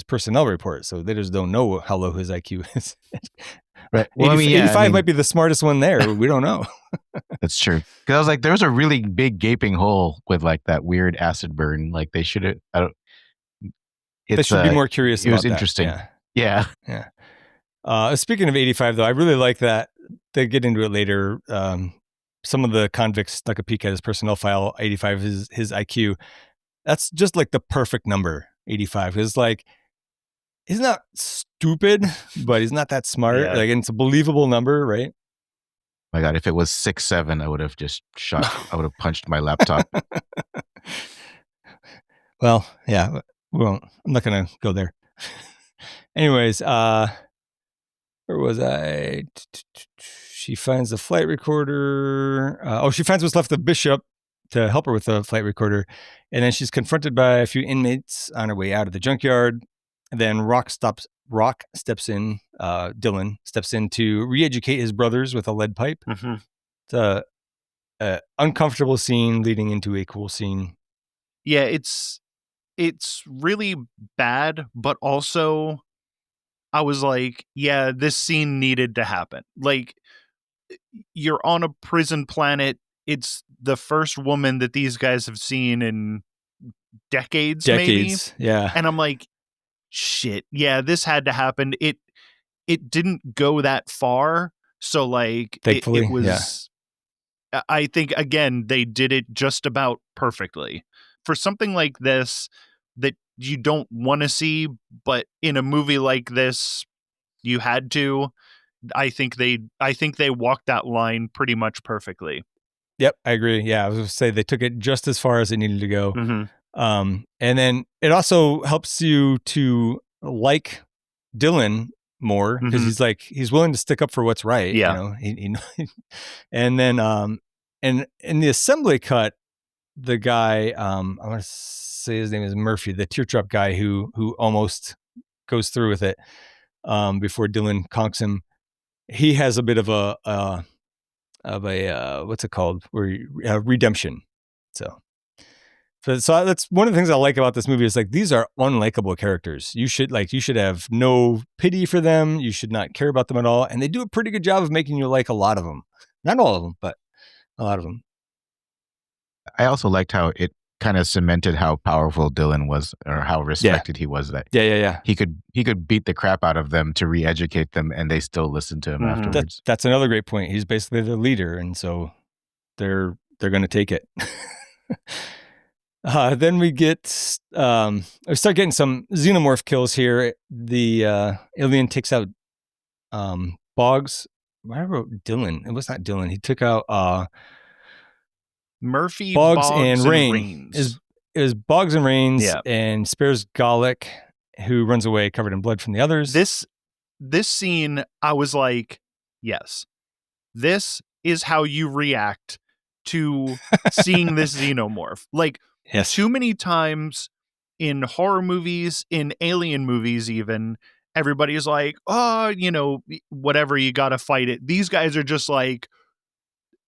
personnel report, so they just don't know how low his IQ is. Right. Well, 85 might be the smartest one there. We don't know. That's true. Because I was like, there was a really big gaping hole with like that weird acid burn. Like they should have. They should be more curious. It was interesting. Yeah. Speaking of 85, though, I really like that they get into it later. Some of the convicts stuck a peek at his personnel file. 85 is his IQ. That's just like the perfect number. 85 is like, he's not stupid, but he's not that smart. Yeah. Like, and it's a believable number, right? My God, if it was 6'7", I would have just shot. I would have punched my laptop. Well, yeah. Well, I'm not gonna go there. Anyways, where was I? She finds the flight recorder. She finds what's left of Bishop to help her with the flight recorder. And then she's confronted by a few inmates on her way out of the junkyard. And then Rock steps in, Dylan steps in to re-educate his brothers with a lead pipe. Mm-hmm. It's a uncomfortable scene leading into a cool scene. Yeah, it's really bad, but also I was like, yeah, this scene needed to happen. Like, you're on a prison planet. It's the first woman that these guys have seen in decades, maybe. Yeah. And I'm like, shit, yeah, this had to happen. It didn't go that far. So like, thankfully, it was, I think, again, they did it just about perfectly. For something like this that you don't want to see, but in a movie like this, you had to. I think they walked that line pretty much perfectly. Yep, I agree. Yeah, I was going to say they took it just as far as it needed to go. Mm-hmm. And then it also helps you to like Dylan more because he's willing to stick up for what's right. Yeah. You know, and then and in the assembly cut, the guy I want to say his name is Murphy, the teardrop guy who almost goes through with it before Dylan conks him. He has a bit of a what's it called? Redemption. So that's one of the things I like about this movie is like these are unlikable characters. You should have no pity for them. You should not care about them at all. And they do a pretty good job of making you like a lot of them. Not all of them, but a lot of them. I also liked how it kind of cemented how powerful Dylan was, or how respected he was. That he could beat the crap out of them to re-educate them, and they still listen to him afterwards. That's another great point. He's basically the leader, and so they're going to take it. Then we start getting some xenomorph kills here. The alien takes out Boggs. I wrote Dylan. It was not Dylan. He took out Murphy, Boggs and Rains. It was Boggs and Rains, and spares Gallic, who runs away covered in blood from the others. This scene, I was like, yes, this is how you react to seeing this xenomorph. Like, too many times in horror movies, in alien movies even, everybody is like, oh, whatever, you gotta fight it. These guys are just like,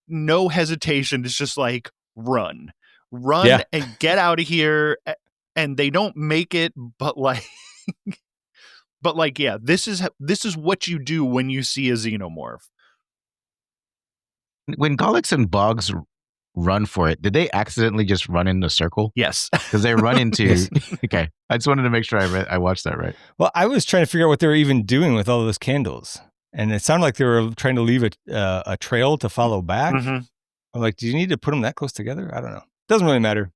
no hesitation. It's just like, run and get out of here. And they don't make it, but like, yeah, this is what you do when you see a xenomorph. When Gallix and Boggs run for it, did they accidentally just run in a circle? Yes. Because they run into... Okay. I just wanted to make sure I watched that right. Well, I was trying to figure out what they were even doing with all those candles. And it sounded like they were trying to leave a trail to follow back. Mm-hmm. I'm like, do you need to put them that close together? I don't know. Doesn't really matter.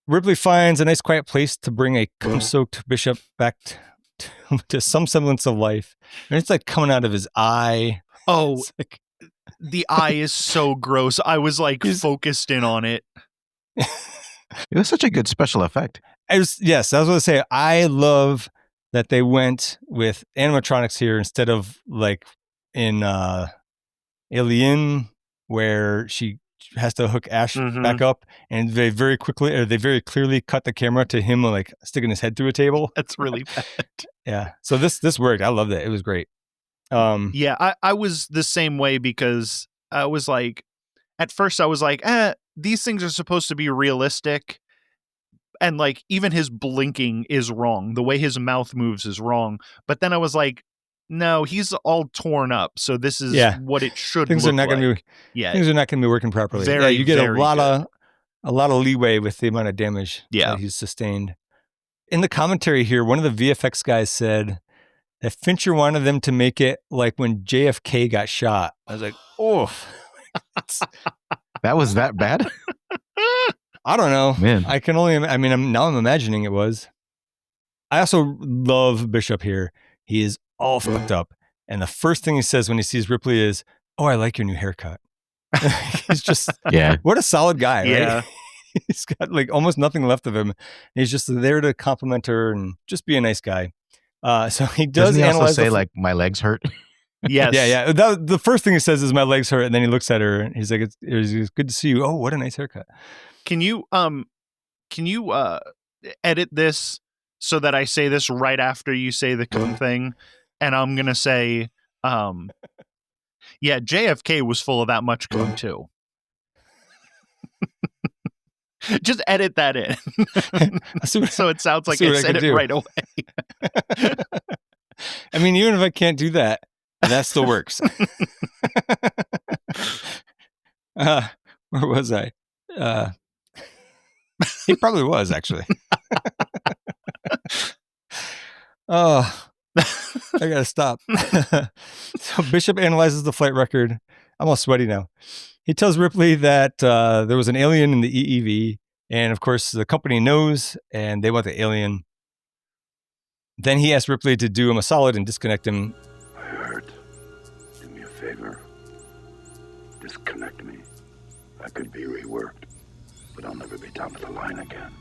Ripley finds a nice quiet place to bring a cum-soaked Bishop back to some semblance of life. And it's like coming out of his eye. Oh, The eye is so gross. I was like focused in on it. It was such a good special effect. Yes, I was going to say, I love that they went with animatronics here instead of like in Alien, where she has to hook Ash back up, and they very clearly cut the camera to him like sticking his head through a table. That's really bad. Yeah. So this worked. I loved it. It was great. Yeah, I was the same way because I was like, at first I was like, these things are supposed to be realistic. And like, even his blinking is wrong. The way his mouth moves is wrong. But then I was like, no, he's all torn up. So this is what it should things look are not like. Gonna be, things are not going to be working properly. You get a lot of leeway with the amount of damage that he's sustained. In the commentary here, one of the VFX guys said that Fincher wanted them to make it like when JFK got shot. I was like, oh. That was that bad? I don't know. Man. I'm imagining it was. I also love Bishop here. He is all fucked up. And the first thing he says when he sees Ripley is, "Oh, I like your new haircut." He's just, what a solid guy, right? He's got like almost nothing left of him. He's just there to compliment her and just be a nice guy. So he does. Doesn't he also say like, "My legs hurt"? Yes. Yeah. The first thing he says is, "My legs hurt," and then he looks at her and he's like, "It's good to see you." Oh, what a nice haircut. Can you edit this so that I say this right after you say the cum thing? And I'm gonna say, JFK was full of that much cum too. Just edit that in. So it sounds like I said it right away. I mean, even if I can't do that, that still works. Where was I? He probably was, actually. Oh, I gotta stop. So Bishop analyzes the flight record. I'm all sweaty now. He tells Ripley that there was an alien in the EEV, and of course the company knows, and they want the alien. Then he asks Ripley to do him a solid and disconnect him. I heard. Do me a favor. Disconnect me. I could be reworked, but I'll never be top of the line again.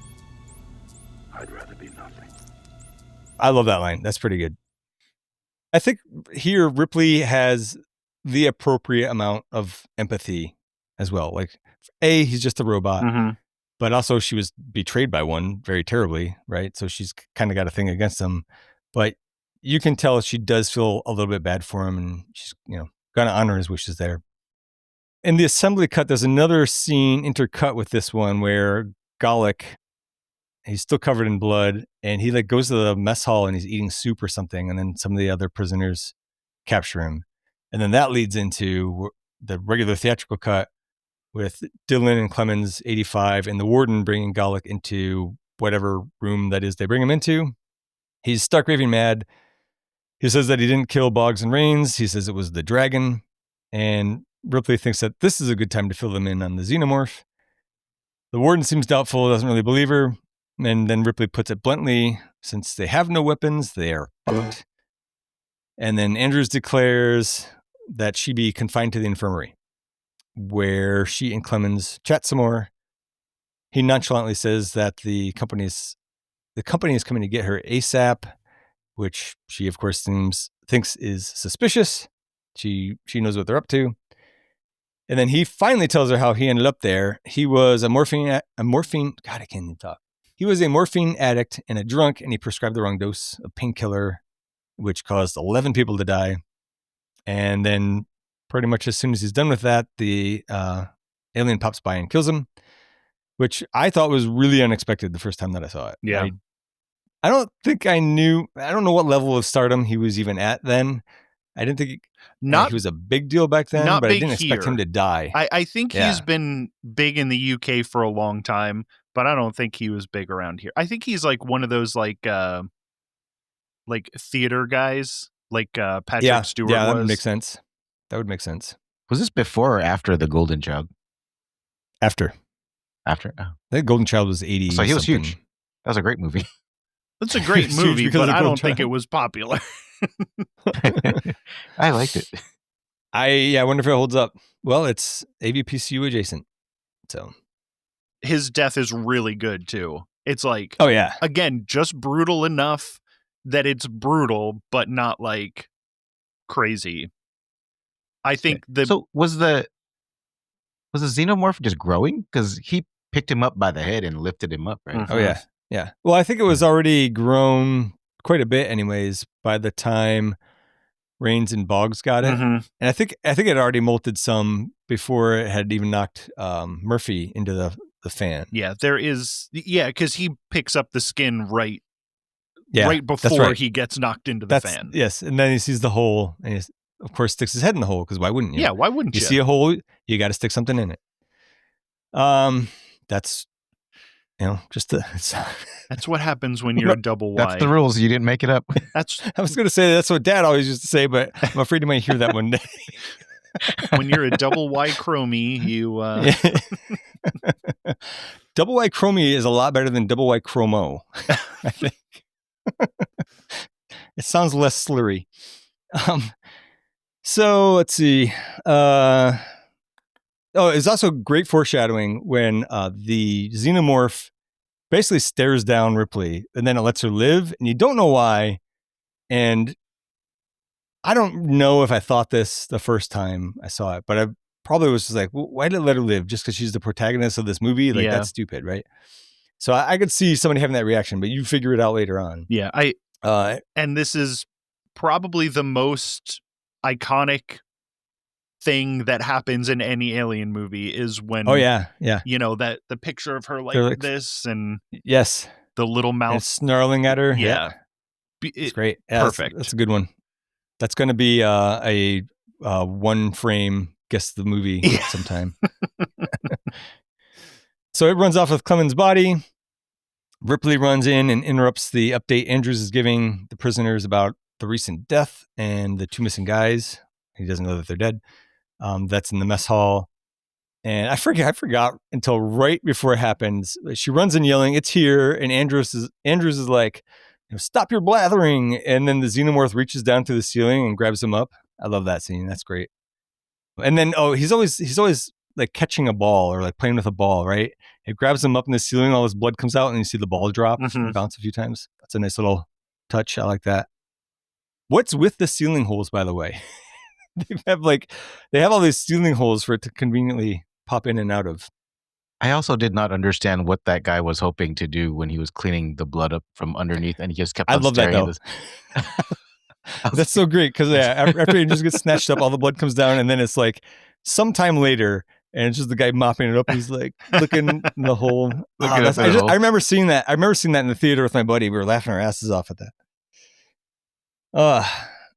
I'd rather be nothing. I love that line. That's pretty good. I think here Ripley has the appropriate amount of empathy as well. Like, he's just a robot, but also she was betrayed by one very terribly, right? So she's kind of got a thing against him, but you can tell she does feel a little bit bad for him, and she's, going to honor his wishes there. In the assembly cut, there's another scene intercut with this one where Gallic, he's still covered in blood, and he like goes to the mess hall and he's eating soup or something, and then some of the other prisoners capture him. And then that leads into the regular theatrical cut with Dylan and Clemens 85 and the warden bringing Gallic into whatever room that is they bring him into. He's stark raving mad. He says that he didn't kill Boggs and Rains. He says it was the dragon. And Ripley thinks that this is a good time to fill them in on the xenomorph. The warden seems doubtful, doesn't really believe her. And then Ripley puts it bluntly, since they have no weapons, they are fucked. And then Andrews declares that she be confined to the infirmary, where she and Clemens chat some more. He nonchalantly says that the company is coming to get her ASAP, which she, of course, thinks is suspicious. She knows what they're up to. And then he finally tells her how he ended up there. He was a morphine. God, I can't even talk. He was a morphine addict and a drunk, and he prescribed the wrong dose of painkiller, which caused 11 people to die. And then pretty much as soon as he's done with that, the alien pops by and kills him, which I thought was really unexpected the first time that I saw it. Yeah. I don't think I don't know what level of stardom he was even at then. I didn't think he was a big deal back then, but I didn't expect him to die. I think he's been big in the UK for a long time, but I don't think he was big around here. I think he's like one of those like theater guys, like Patrick Stewart was. Yeah, that would make sense. Was this before or after The Golden Child? After. Oh. The Golden Child was 80. So he was huge. That was a great movie. That's a great movie, but I don't think it was popular. I liked it. I wonder if it holds up. Well, it's AVPCU adjacent. So his death is really good too. It's like, oh yeah, again, just brutal enough that it's brutal, but not like crazy. I think So was the xenomorph just growing? Because he picked him up by the head and lifted him up, right? Oh yeah. Yeah. Well, I think it was already grown quite a bit anyways by the time Rains and Boggs got it. Mm-hmm. And I think it had already molted some before it had even knocked Murphy into the fan. Yeah, there is. Yeah, because he picks up the skin right before right. he gets knocked into the fan. Yes, and then he sees the hole, and he, of course, sticks his head in the hole, because why wouldn't you? Yeah, why wouldn't you? You see a hole, you got to stick something in it. That's, just that's what happens when you're a double Y. That's the rules. You didn't make it up. I was going to say that's what Dad always used to say, but I'm afraid you might hear that one day. When you're a double Y-chromie, you... Double Y-chromie is a lot better than double Y-chromo, I think. It sounds less slurry. So let's see. It's also great foreshadowing when the xenomorph basically stares down Ripley and then it lets her live, and you don't know why. And I don't know if I thought this the first time I saw it, but I probably was just like, well, why did it let her live? Just because she's the protagonist of this movie? Like, that's stupid, right? So I could see somebody having that reaction, but you figure it out later on. Yeah, and this is probably the most iconic thing that happens in any alien movie is when that the picture of her like this and yes, the little mouth and snarling at her. Yeah. It's great. Yeah, Perfect. That's a good one. That's going to be a one frame guess the movie sometime. So it runs off with Clemens' body. Ripley runs in and interrupts the update Andrews is giving the prisoners about the recent death and the two missing guys. He doesn't know that they're dead. That's in the mess hall. And I forgot until right before it happens. She runs in yelling, "It's here!" And Andrews is like, "Stop your blathering!" And then the xenomorph reaches down to the ceiling and grabs him up. I love that scene. That's great. And then he's always like catching a ball or like playing with a ball, right? It grabs him up in the ceiling, all his blood comes out, and you see the ball drop and bounce a few times. That's a nice little touch. I like that. What's with the ceiling holes, by the way? They have all these ceiling holes for it to conveniently pop in and out of. I also did not understand what that guy was hoping to do when he was cleaning the blood up from underneath, and he just kept on I love that though. That's so great because after he just gets snatched up, all the blood comes down, and then it's like sometime later, and it's just the guy mopping it up. He's like looking in the hole. I remember seeing that. I remember seeing that in the theater with my buddy. We were laughing our asses off at that.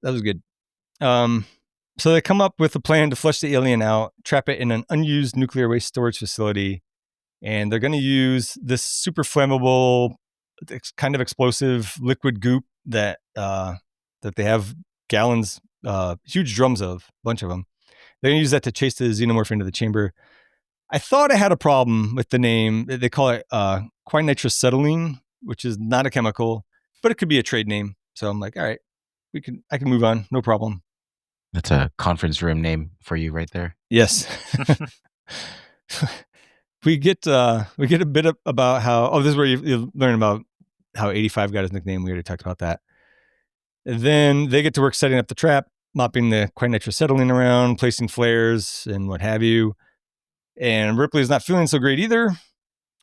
That was good. So they come up with a plan to flush the alien out, trap it in an unused nuclear waste storage facility, and they're going to use this super flammable, kind of explosive liquid goop that they have gallons, huge drums of, a bunch of them. They're going to use that to chase the xenomorph into the chamber. I thought I had a problem with the name. They call it quinitracetylene, which is not a chemical, but it could be a trade name. So I'm like, all right, I can move on, no problem. That's a conference room name for you right there. Yes. We get a bit about how, this is where you learn about how 85 got his nickname. We already talked about that. And then they get to work setting up the trap, mopping the quinitracetylene around, placing flares and what have you. And Ripley's not feeling so great either.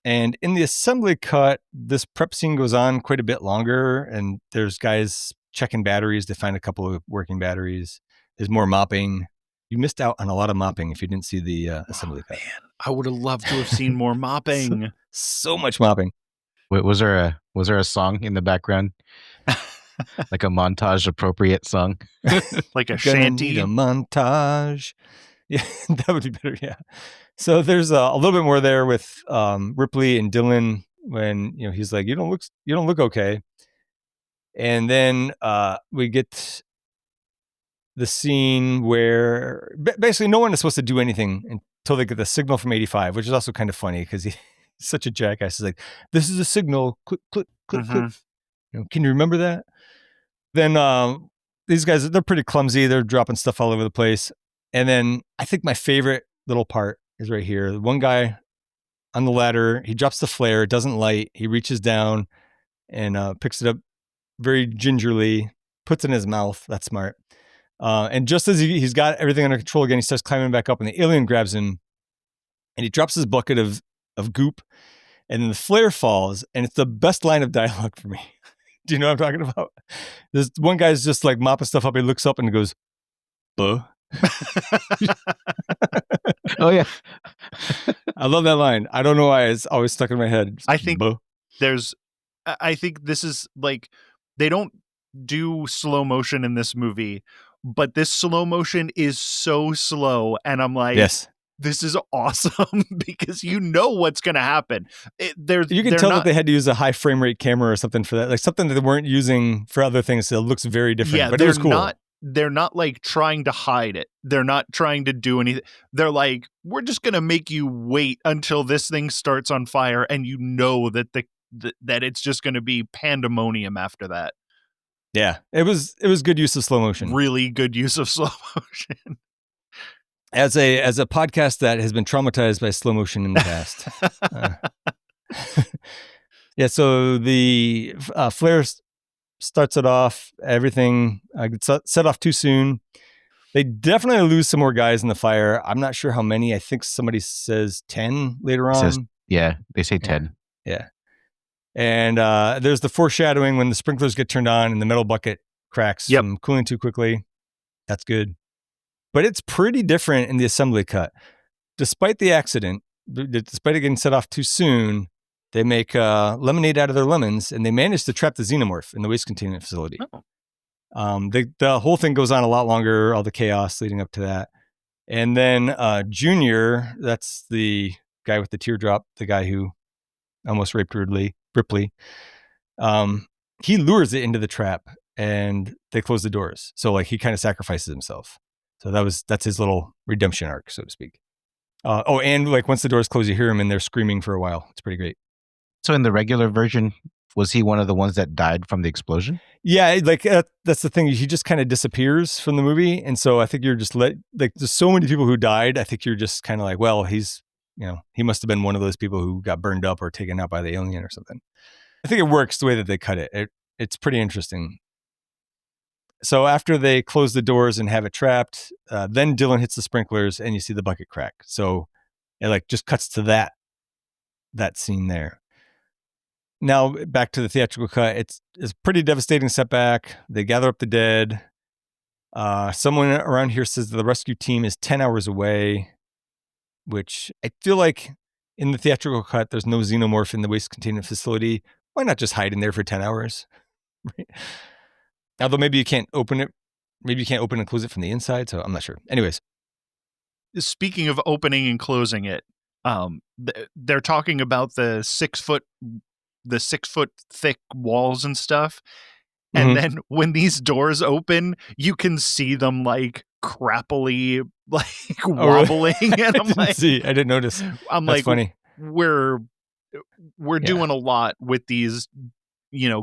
And in the assembly cut, this prep scene goes on quite a bit longer, and there's guys checking batteries to find a couple of working batteries. There's more mopping. You missed out on a lot of mopping if you didn't see the assembly cut. Man, I would have loved to have seen more mopping. so much mopping. Wait, was there a song in the background? Like a montage appropriate song? Like a shanty? Need a montage. Yeah, that would be better, yeah. So there's a little bit more there with Ripley and Dylan when he's like, you don't look okay. And then we get the scene where basically no one is supposed to do anything until they get the signal from 85, which is also kind of funny because he's such a jackass. He's like, this is a signal, click, click, click, click. Can you remember that? Then these guys, they're pretty clumsy. They're dropping stuff all over the place. And then I think my favorite little part is right here. One guy on the ladder, he drops the flare, it doesn't light. He reaches down and picks it up very gingerly, puts it in his mouth. That's smart. And just as he's got everything under control again, he starts climbing back up, and the alien grabs him, and he drops his bucket of goop, and then the flare falls, and it's the best line of dialogue for me. Do you know what I'm talking about? This one guy's just like mopping stuff up. He looks up and goes, "Buh." Oh yeah. I love that line. I don't know why it's always stuck in my head. I think Buh. I think this is like, they don't do slow motion in this movie, but this slow motion is so slow, and I'm like, yes, this is awesome because you know what's going to happen. You can tell that they had to use a high frame rate camera or something for that, like something that they weren't using for other things. So it looks very different. Yeah, but it was cool. They're not like trying to hide it. They're not trying to do anything. They're like, we're just going to make you wait until this thing starts on fire, and you know that that it's just going to be pandemonium after that. Yeah, it was good use of slow motion. Really good use of slow motion. As a podcast that has been traumatized by slow motion in the past. Yeah, so the flare starts it off. Everything gets set off too soon. They definitely lose some more guys in the fire. I'm not sure how many. I think somebody says 10 later on. They say 10. Yeah. And there's the foreshadowing when the sprinklers get turned on and the metal bucket cracks from cooling too quickly. That's good. But it's pretty different in the assembly cut. Despite the accident, despite it getting set off too soon, they make lemonade out of their lemons, and they manage to trap the xenomorph in the waste containment facility. Oh. The whole thing goes on a lot longer, all the chaos leading up to that. And then Junior, that's the guy with the teardrop, the guy who almost raped Ripley. He lures it into the trap, and they close the doors. So like he kind of sacrifices himself. So that's his little redemption arc, so to speak. And like once the doors close, you hear him in there screaming for a while. It's pretty great. So in the regular version, was he one of the ones that died from the explosion? Yeah, like that's the thing. He just kind of disappears from the movie, and so I think you're just there's so many people who died. I think you're just kind of like, well, he must have been one of those people who got burned up or taken out by the alien or something. I think it works the way that they cut it. It's pretty interesting. So after they close the doors and have it trapped, then Dylan hits the sprinklers and you see the bucket crack. So it like just cuts to that scene there. Now back to the theatrical cut. It's a pretty devastating setback. They gather up the dead. Someone around here says that the rescue team is 10 hours away, which I feel like in the theatrical cut, there's no xenomorph in the waste containment facility. Why not just hide in there for 10 hours? Right? Although maybe you can't open it. Maybe you can't open and close it from the inside. So I'm not sure. Anyways. Speaking of opening and closing it, they're talking about the 6 foot thick walls and stuff. And then when these doors open, you can see them like crappily like wobbling. Really? And I'm I didn't notice. I'm That's like, funny. We're doing a lot with these,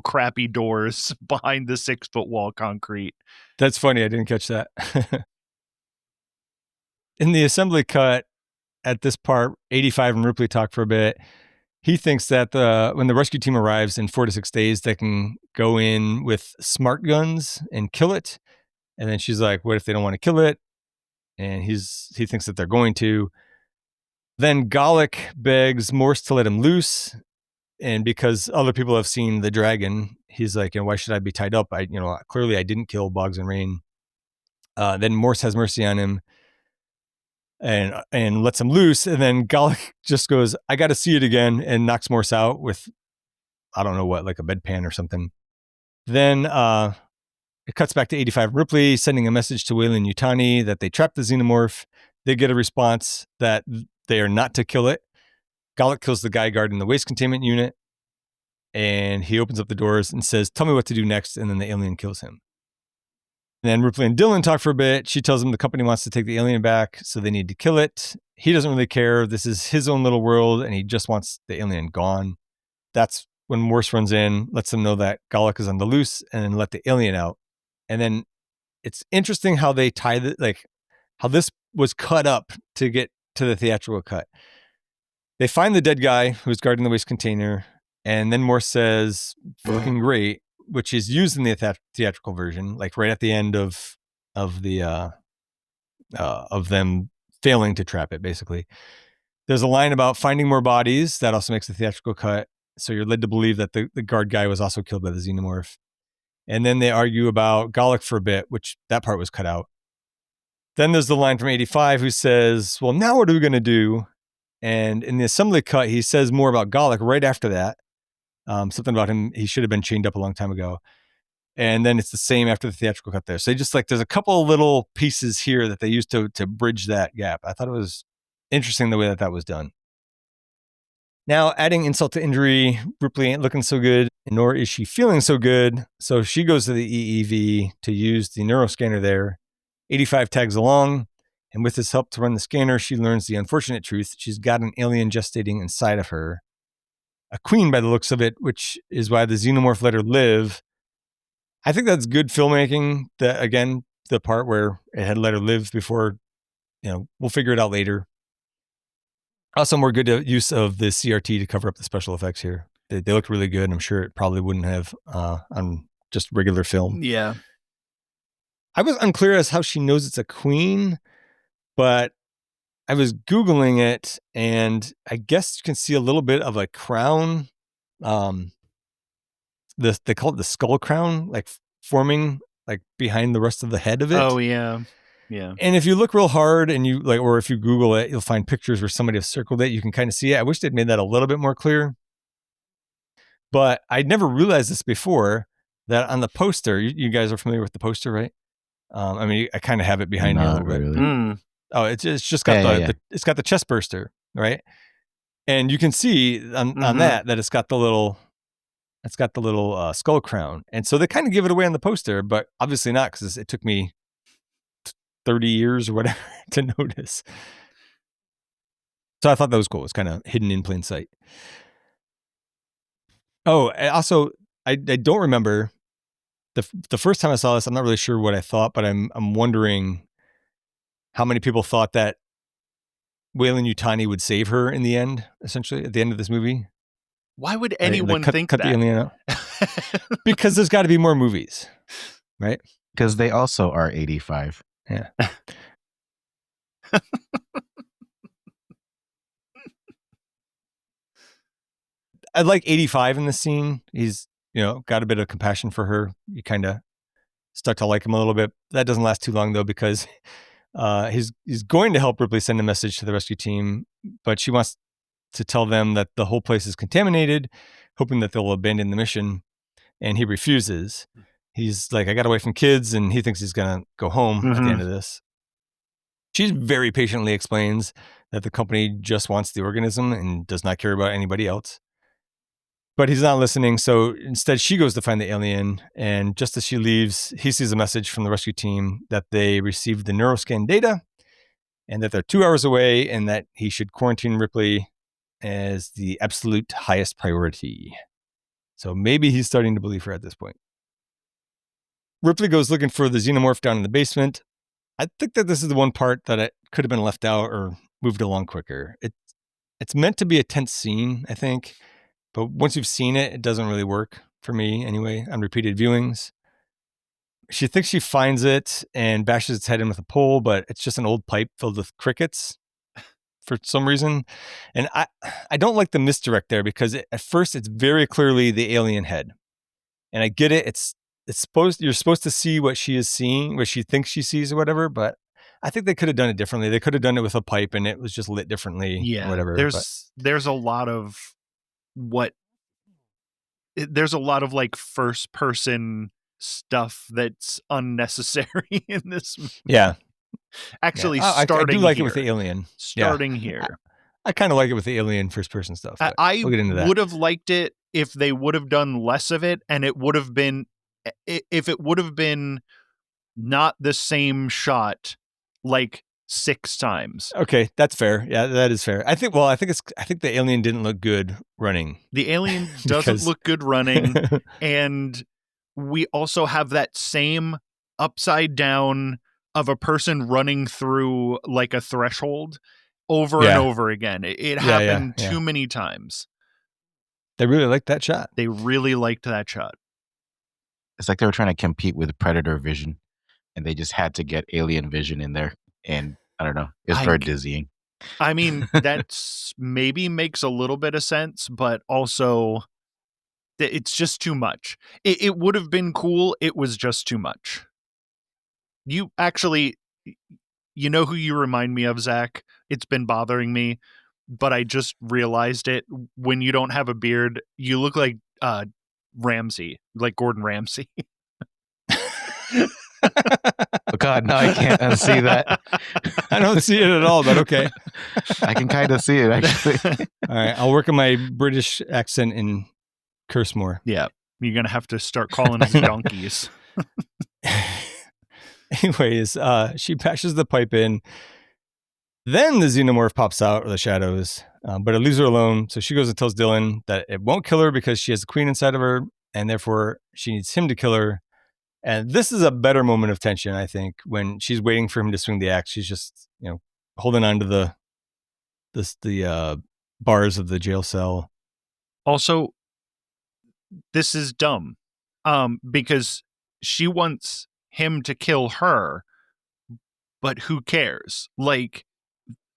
crappy doors behind the 6 foot wall concrete. That's funny. I didn't catch that. In the assembly cut at this part, 85 and Ripley talk for a bit. He thinks that when the rescue team arrives in 4 to 6 days, they can go in with smart guns and kill it. And then she's like, what if they don't want to kill it? And he thinks that they're going to. Then Gallic begs Morse to let him loose. And because other people have seen the dragon, he's like, why should I be tied up? Clearly I didn't kill Boggs and Rain. Then Morse has mercy on him and lets him loose. And then Gallic just goes, I got to see it again, and knocks Morse out with, I don't know what, like a bedpan or something. Then it cuts back to 85 Ripley sending a message to Weyland Yutani that they trapped the xenomorph. They get a response that they are not to kill it. Gallic kills the guy guarding the waste containment unit, and he opens up the doors and says, tell me what to do next, and then the alien kills him. And then Ripley and Dylan talk for a bit. She tells him the company wants to take the alien back, so they need to kill it. He doesn't really care. This is his own little world, and he just wants the alien gone. That's when Morse runs in, lets them know that Gallic is on the loose, and then let the alien out. And then it's interesting how they tie how this was cut up to get to the theatrical cut. They find the dead guy who's guarding the waste container, and then Morse says, "Fucking great," which is used in the theatrical version, like right at the end of them failing to trap it. Basically, there's a line about finding more bodies that also makes the theatrical cut. So you're led to believe that the guard guy was also killed by the xenomorph. And then they argue about Gallic for a bit, which that part was cut out. Then there's the line from 85 who says, "Well, now what are we going to do?" And in the assembly cut, he says more about Gallic right after that. Something about him, he should have been chained up a long time ago. And then it's the same after the theatrical cut there. So just like there's a couple of little pieces here that they used to bridge that gap. I thought it was interesting the way that was done. Now, adding insult to injury, Ripley ain't looking so good, nor is she feeling so good. So she goes to the EEV to use the neuroscanner there. 85 tags along, and with his help to run the scanner, she learns the unfortunate truth. She's got an alien gestating inside of her. A queen by the looks of it, which is why the xenomorph let her live. I think that's good filmmaking. That, again, the part where it had let her live before, we'll figure it out later. Also, more good use of the CRT to cover up the special effects here. They look really good. I'm sure it probably wouldn't have on just regular film. Yeah. I was unclear as how she knows it's a queen, but I was Googling it, and I guess you can see a little bit of a crown. They call it the skull crown, like forming like behind the rest of the head of it. Oh, yeah. Yeah. And if you look real hard and you or if you Google it, you'll find pictures where somebody has circled it. You can kind of see it. I wish they'd made that a little bit more clear. But I'd never realized this before, that on the poster, you guys are familiar with the poster, right? I kind of have it behind me a little bit. Really. Oh, it's just got it's got the chest burster, right? And you can see on that it's got the little skull crown. And so they kind of give it away on the poster, but obviously not, because it took me 30 years or whatever to notice. So I thought that was cool. It's kind of hidden in plain sight. Oh, also, I don't remember the first time I saw this. I'm not really sure what I thought, but I'm wondering how many people thought that Weyland-Yutani would save her in the end, essentially, at the end of this movie. Why would anyone think that? Cut the alien out? Because there's got to be more movies, right? Because they also are 85. Yeah. I like 85 in the scene. He's, got a bit of compassion for her. You kind of start to like him a little bit. That doesn't last too long, though, because he's going to help Ripley send a message to the rescue team, but she wants to tell them that the whole place is contaminated, hoping that they'll abandon the mission, and he refuses. He's like, "I got away from kids," and he thinks he's going to go home at the end of this. She very patiently explains that the company just wants the organism and does not care about anybody else. But he's not listening, so instead she goes to find the alien, and just as she leaves, he sees a message from the rescue team that they received the neuroscan data and that they're 2 hours away and that he should quarantine Ripley as the absolute highest priority. So maybe he's starting to believe her at this point. Ripley goes looking for the xenomorph down in the basement. I think that this is the one part that it could have been left out or moved along quicker. It's meant to be a tense scene, I think. But once you've seen it, it doesn't really work for me anyway on repeated viewings. She thinks she finds it and bashes its head in with a pole, but it's just an old pipe filled with crickets for some reason. And I don't like the misdirect there, because at first it's very clearly the alien head. And I get it. You're supposed to see what she is seeing, what she thinks she sees or whatever, but I think they could have done it differently. They could have done it with a pipe and it was just lit differently. Yeah. Or whatever. There's a lot of like first person stuff that's unnecessary in this movie. Yeah. Actually, I do like here. it with the alien. Starting here. I kind of like it with the alien first person stuff. I we'll get into that. would have liked it if they would have done less of it, and it would have been not the same shot like 6 times. Okay, that's fair. Yeah, that is fair. I think the alien didn't look good running. The alien doesn't look good running, and we also have that same upside down of a person running through like a threshold over and over again. It happened too many times. They really liked that shot. They really liked that shot. It's like they were trying to compete with Predator vision, and they just had to get alien vision in there. And I don't know. It's very dizzying. I mean, that's maybe makes a little bit of sense, but also it's just too much. It would have been cool. It was just too much. You actually, you know who you remind me of, Zach? It's been bothering me, but I just realized it. When you don't have a beard, you look like Ramsay, like Gordon Ramsay. Oh God, no, I can't unsee that. I don't see it at all, but okay. I can kind of see it, actually. All right, I'll work on my British accent and curse more. Yeah, you're going to have to start calling us donkeys. Anyways, she patches the pipe in. Then the xenomorph pops out of the shadows, but it leaves her alone. So she goes and tells Dylan that it won't kill her because she has the queen inside of her, and therefore she needs him to kill her. And this is a better moment of tension, I think, when she's waiting for him to swing the axe. She's just, holding on to the bars of the jail cell. Also, this is dumb, because she wants him to kill her, but who cares? Like,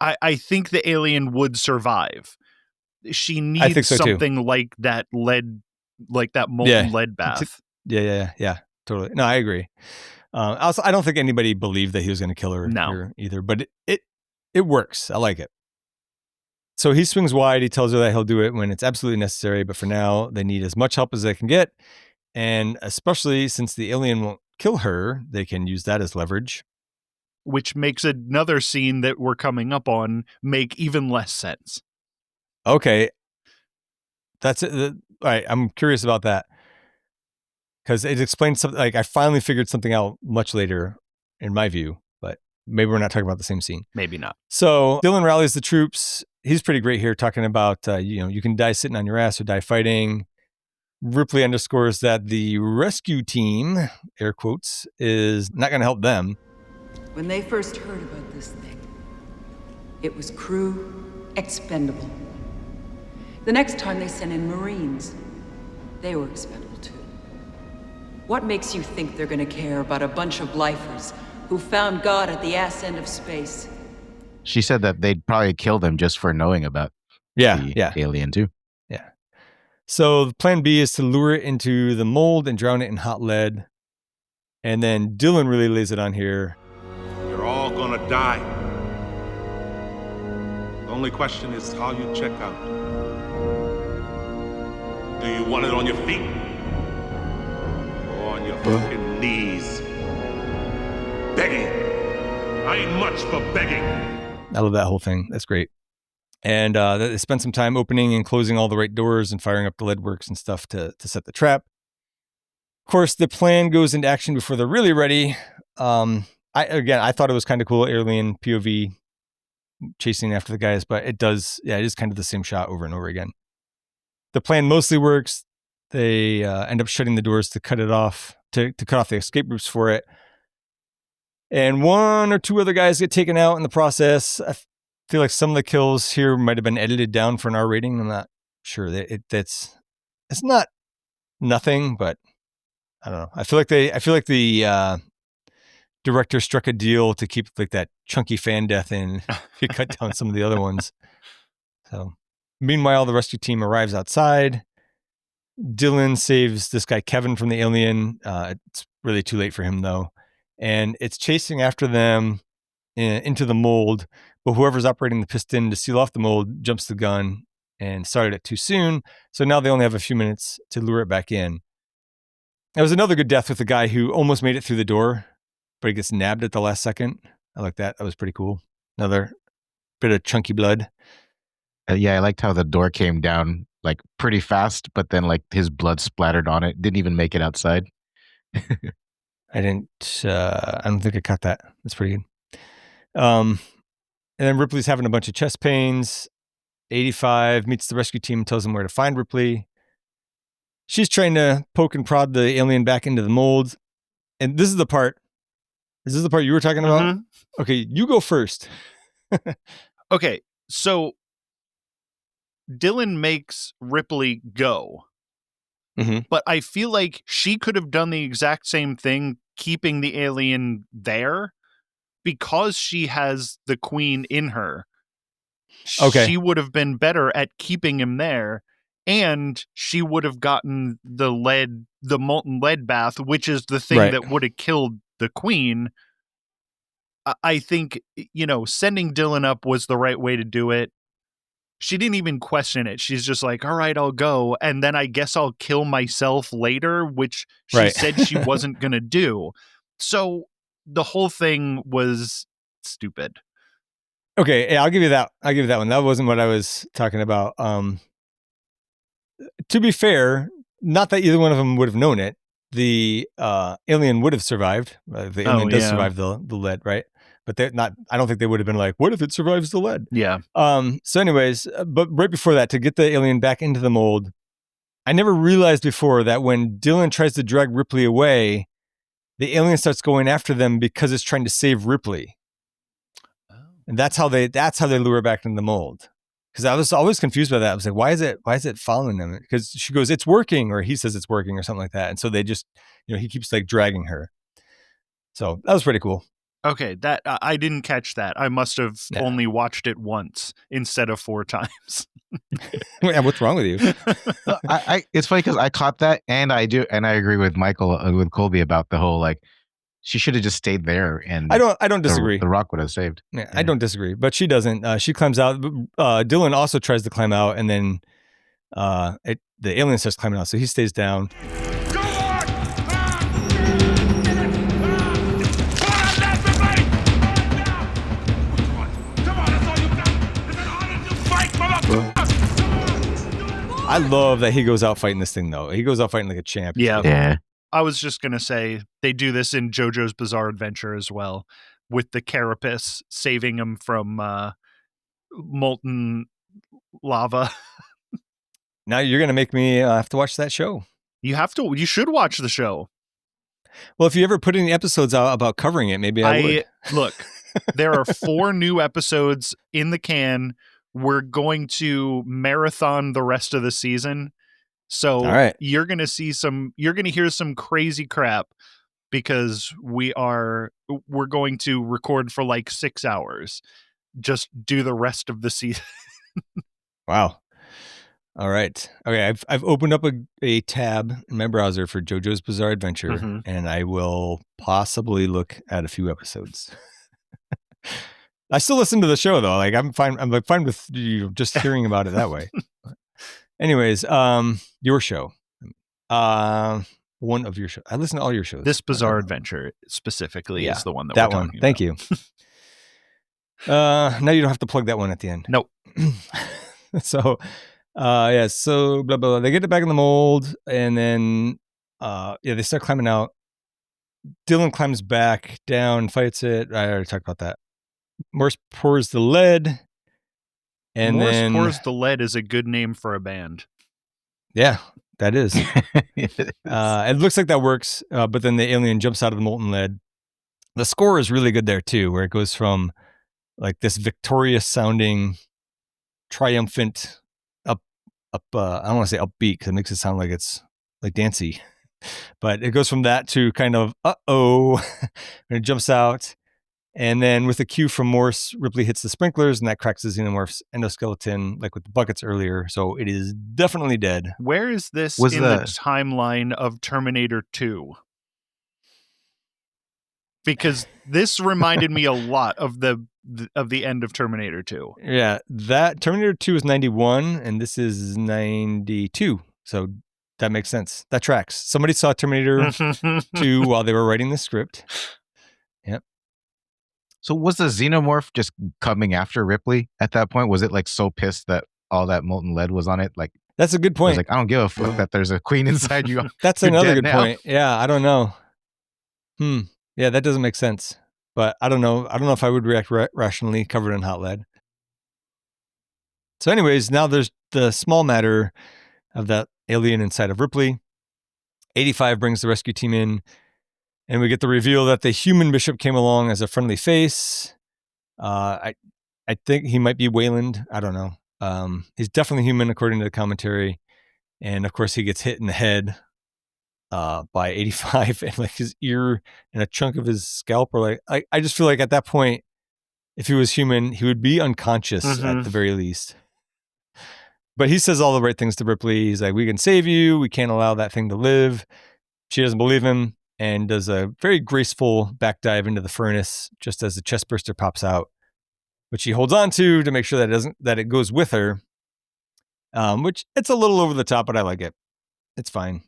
I think the alien would survive. She needs something like that lead, like that molten lead bath. Yeah. Totally. No, I agree. Also, I don't think anybody believed that he was going to kill her here either, but it works. I like it. So he swings wide. He tells her that he'll do it when it's absolutely necessary, but for now, they need as much help as they can get. And especially since the alien won't kill her, they can use that as leverage. Which makes another scene that we're coming up on make even less sense. Okay. That's it. All right. I'm curious about that. Because it explains something, like I finally figured something out much later, in my view, but maybe we're not talking about the same scene. Maybe not. So Dylan rallies the troops. He's pretty great here, talking about, you can die sitting on your ass or die fighting. Ripley underscores that the rescue team, air quotes, is not going to help them. When they first heard about this thing, it was crew expendable. The next time they sent in Marines, they were expendable too. What makes you think they're going to care about a bunch of lifers who found God at the ass end of space? She said that they'd probably kill them just for knowing about the alien too. Yeah. So the plan B is to lure it into the mold and drown it in hot lead. And then Dylan really lays it on here. You're all going to die. The only question is how you check out. Do you want it on your feet? On your fucking knees. Begging. I ain't much for begging. I love that whole thing. That's great. And they spend some time opening and closing all the right doors and firing up the lead works and stuff to set the trap. Of course, the plan goes into action before they're really ready. I thought it was kind of cool, alien POV chasing after the guys, but it is kind of the same shot over and over again. The plan mostly works. They end up shutting the doors to cut it off, to cut off the escape routes for it. And one or two other guys get taken out in the process. I feel like some of the kills here might have been edited down for an R rating. I'm not sure. It's not nothing, but I don't know. I feel like the director struck a deal to keep like that chunky fan death in. He cut down some of the other ones. So meanwhile, the rescue team arrives outside. Dylan saves this guy, Kevin, from the alien. It's really too late for him, though. And it's chasing after them into the mold. But whoever's operating the piston to seal off the mold jumps the gun and started it too soon. So now they only have a few minutes to lure it back in. There was another good death with a guy who almost made it through the door, but he gets nabbed at the last second. I like that. That was pretty cool. Another bit of chunky blood. I liked how the door came down like pretty fast, but then like his blood splattered on it. Didn't even make it outside. I don't think I caught that. That's pretty good. And then Ripley's having a bunch of chest pains. 85 meets the rescue team and tells them where to find Ripley. She's trying to poke and prod the alien back into the mold. And this is the part Is this the part you were talking about? Mm-hmm. Okay, you go first. Okay, so Dylan makes Ripley go. Mm-hmm. But I feel like she could have done the exact same thing, keeping the alien there, because she has the queen in her. Okay. She would have been better at keeping him there, and she would have gotten the molten lead bath, which is the thing that would have killed the queen. I think, sending Dylan up was the right way to do it. She didn't even question it. She's just like, all right, I'll go. And then I guess I'll kill myself later, which she said she wasn't going to do. So the whole thing was stupid. Okay, yeah, I'll give you that. I'll give you that one. That wasn't what I was talking about. To be fair, not that either one of them would have known it. The alien would have survived. The alien does survive the lead, right? But they're not. I don't think they would have been like, "What if it survives the lead?" Yeah. So, anyways, but right before that, to get the alien back into the mold, I never realized before that when Dylan tries to drag Ripley away, the alien starts going after them because it's trying to save Ripley, and that's how they lure her back into the mold. Because I was always confused by that. I was like, why is it following them? Because she goes, "It's working," or he says it's working, or something like that. And so they just, he keeps like dragging her. So that was pretty cool. Okay, that I didn't catch that. I must have only watched it once instead of 4 times. What's wrong with you? It's funny because I caught that, and I agree with Michael with Colby about the whole like she should have just stayed there, and I don't disagree. The rock would have saved. Yeah, I don't disagree, but she doesn't. She climbs out. Dylan also tries to climb out, and then the alien starts climbing out, so he stays down. I love that he goes out fighting this thing, though. He goes out fighting like a champ. Yeah. I was just going to say they do this in JoJo's Bizarre Adventure as well, with the carapace saving him from molten lava. Now you're going to make me have to watch that show. You should watch the show. Well, if you ever put any episodes out about covering it, maybe I would. Look, there are 4 new episodes in the can. We're going to marathon the rest of the season. So you're going to hear some crazy crap because we're going to record for like 6 hours. Just do the rest of the season. Wow. All right. Okay. I've opened up a tab in my browser for JoJo's Bizarre Adventure, and I will possibly look at a few episodes. I still listen to the show though. Like I'm fine with you just hearing about it that way. Anyways, your show. One of your shows. I listen to all your shows. This Bizarre Adventure specifically is the one that we're talking about. Thank you. Now you don't have to plug that one at the end. Nope. So, so blah, blah, blah. They get it back in the mold, and then, they start climbing out. Dylan climbs back down, fights it. I already talked about that. Morse pours the lead. And Morse Pours the Lead is a good name for a band. Yeah, that is. It looks like that works, but then the alien jumps out of the molten lead. The score is really good there too, where it goes from like this victorious sounding, triumphant, I don't want to say upbeat because it makes it sound like it's like dancey, but it goes from that to kind of and it jumps out. And then with a cue from Morse, Ripley hits the sprinklers, and that cracks the xenomorph's endoskeleton, like with the buckets earlier. So it is definitely dead. Where is this in the timeline of Terminator 2? Because this reminded me a lot of the end of Terminator 2. Yeah, that Terminator 2 is 91, and this is 92. So that makes sense. That tracks. Somebody saw Terminator 2 while they were writing the script. Yep. So was the xenomorph just coming after Ripley at that point? Was it like so pissed that all that molten lead was on it? Like that's a good point. It was like, I don't give a fuck that there's a queen inside you. That's another good point. Yeah, I don't know. Yeah, that doesn't make sense. But I don't know. I don't know if I would react rationally covered in hot lead. So anyways, now there's the small matter of that alien inside of Ripley. 85 brings the rescue team in. And we get the reveal that the human bishop came along as a friendly face. I think he might be Wayland. I don't know. He's definitely human according to the commentary. And of course he gets hit in the head by 85, and like his ear and a chunk of his scalp are like, I just feel like at that point, if he was human, he would be unconscious at the very least. But he says all the right things to Ripley. He's like, we can save you. We can't allow that thing to live. She doesn't believe him and does a very graceful back dive into the furnace just as the chest burster pops out, which she holds on to make sure that it goes with her. Which it's a little over the top, but I like it. It's fine.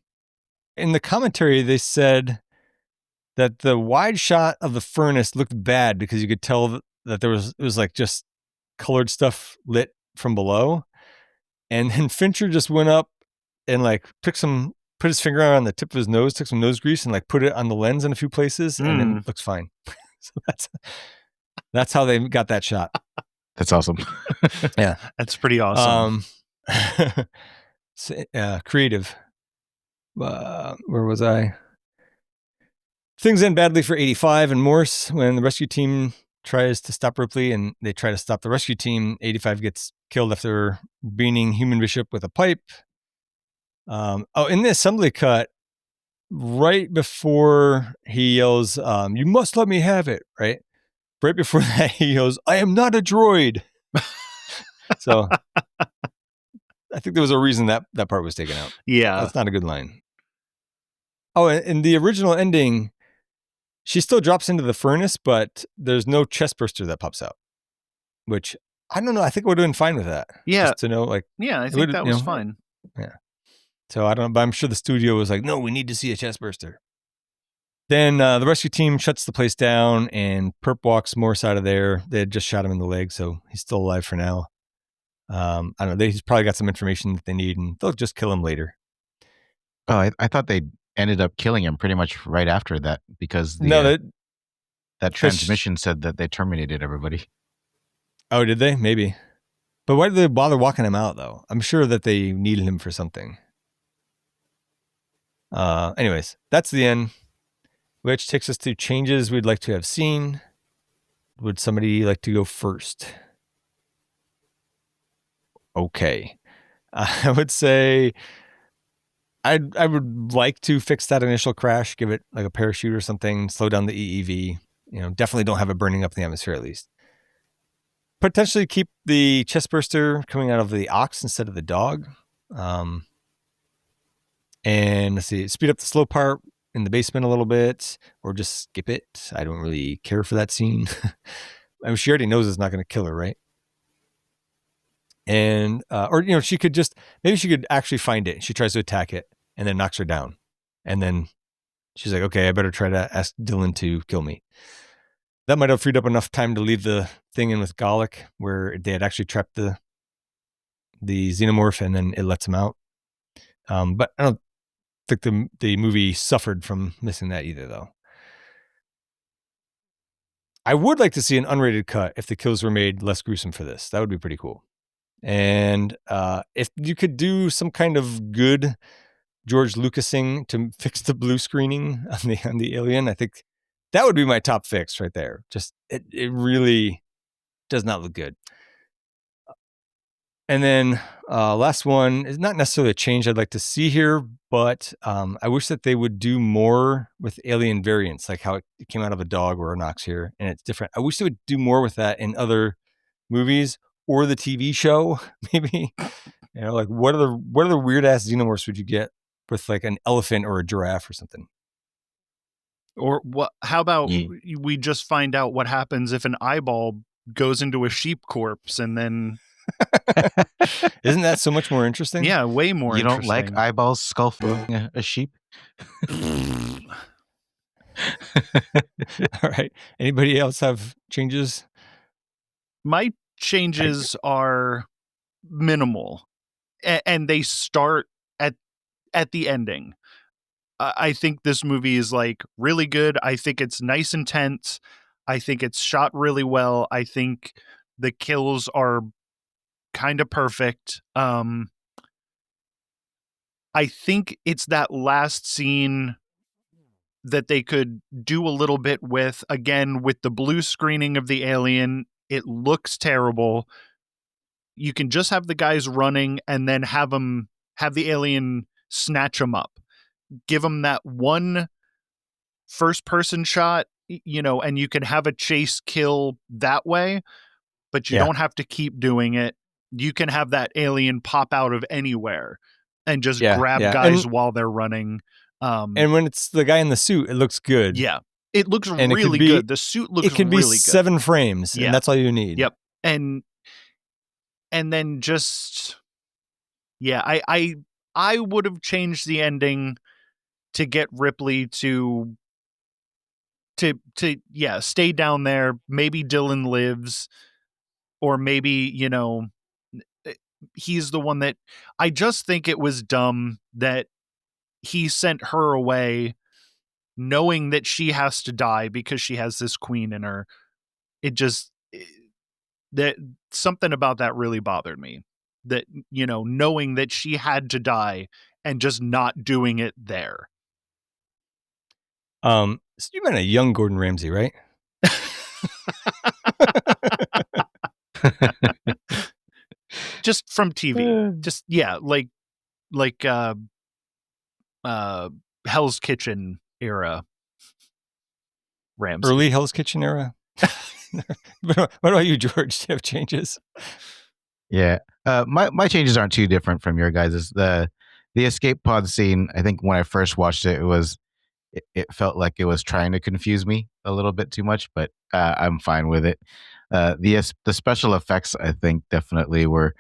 In the commentary, they said that the wide shot of the furnace looked bad because you could tell that it was like just colored stuff lit from below. And then Fincher just went up and like put his finger on the tip of his nose, took some nose grease and like put it on the lens in a few places, and then it looks fine. So that's how they got that shot. That's awesome. Yeah. That's pretty awesome. Creative. Where was I? Things end badly for 85 and Morse when the rescue team tries to stop Ripley and they try to stop the rescue team. 85 gets killed after beaning human bishop with a pipe. In the assembly cut, right before he yells, you must let me have it, right? Right before that, he goes, I am not a droid. So I think there was a reason that part was taken out. Yeah. That's not a good line. Oh, in the original ending, she still drops into the furnace, but there's no chest burster that pops out, which I don't know. I think I would have been fine with that. Yeah. Just to know, like, yeah, I think that was fine. Yeah. So I don't know, but I'm sure the studio was like, no, we need to see a chest burster. Then the rescue team shuts the place down and Perp walks Morse out of there. They had just shot him in the leg, so he's still alive for now. I don't know. He's probably got some information that they need and they'll just kill him later. Oh, I thought they ended up killing him pretty much right after that because that transmission said that they terminated everybody. Oh, did they? Maybe. But why did they bother walking him out, though? I'm sure that they needed him for something. Anyways, that's the end, which takes us to changes we'd like to have seen. Would somebody like to go first? Okay. I would say I would like to fix that initial crash, give it like a parachute or something, slow down the EEV. Definitely don't have it burning up in the atmosphere at least. Potentially keep the chest burster coming out of the ox instead of the dog. And let's see, speed up the slow part in the basement a little bit, or just skip it. I don't really care for that scene. I mean, she already knows it's not going to kill her, right? And, she could maybe she could actually find it. She tries to attack it and then knocks her down. And then she's like, okay, I better try to ask Dylan to kill me. That might have freed up enough time to leave the thing in with Gallic, where they had actually trapped the xenomorph and then it lets him out. But I don't think the movie suffered from missing that either, though. I would like to see an unrated cut if the kills were made less gruesome for this. That would be pretty cool. And if you could do some kind of good George Lucasing to fix the blue screening on the Alien, I think that would be my top fix right there. Just it really does not look good. And then last one is not necessarily a change I'd like to see here, but I wish that they would do more with alien variants, like how it came out of a dog or an ox here, and it's different. I wish they would do more with that in other movies or the TV show, maybe. Like what other weird ass xenomorphs would you get with like an elephant or a giraffe or something? Or what? How about we just find out what happens if an eyeball goes into a sheep corpse and then. Isn't that so much more interesting? Yeah, way more interesting. You don't like eyeballs sculpting a sheep? All right. Anybody else have changes? My changes are minimal, and they start at the ending. I think this movie is like really good. I think it's nice and tense. I think it's shot really well. I think the kills are kind of perfect. I think it's that last scene that they could do a little bit with. Again, with the blue screening of the alien, it looks terrible. You can just have the guys running and then have the alien snatch them up. Give them that one first person shot, and you can have a chase kill that way, but you don't have to keep doing it. You can have that alien pop out of anywhere and just grab guys while they're running. And when it's the guy in the suit, it looks good. Yeah. It looks really good. The suit looks really good. It can be 7 frames, and that's all you need. Yep. And then just, I would have changed the ending to get Ripley to stay down there. Maybe Dylan lives, or maybe, he's the one that, I just think it was dumb that he sent her away knowing that she has to die because she has this queen in her. That something about that really bothered me, that, knowing that she had to die and just not doing it there. So you meant a young Gordon Ramsay, right? Just from TV. Just, like Hell's Kitchen era Ramsay. Early Hell's Kitchen era? What about you, George? Do you have changes? Yeah. My changes aren't too different from your guys'. The escape pod scene, I think when I first watched it, it felt like it was trying to confuse me a little bit too much, but I'm fine with it. The special effects, I think, definitely were,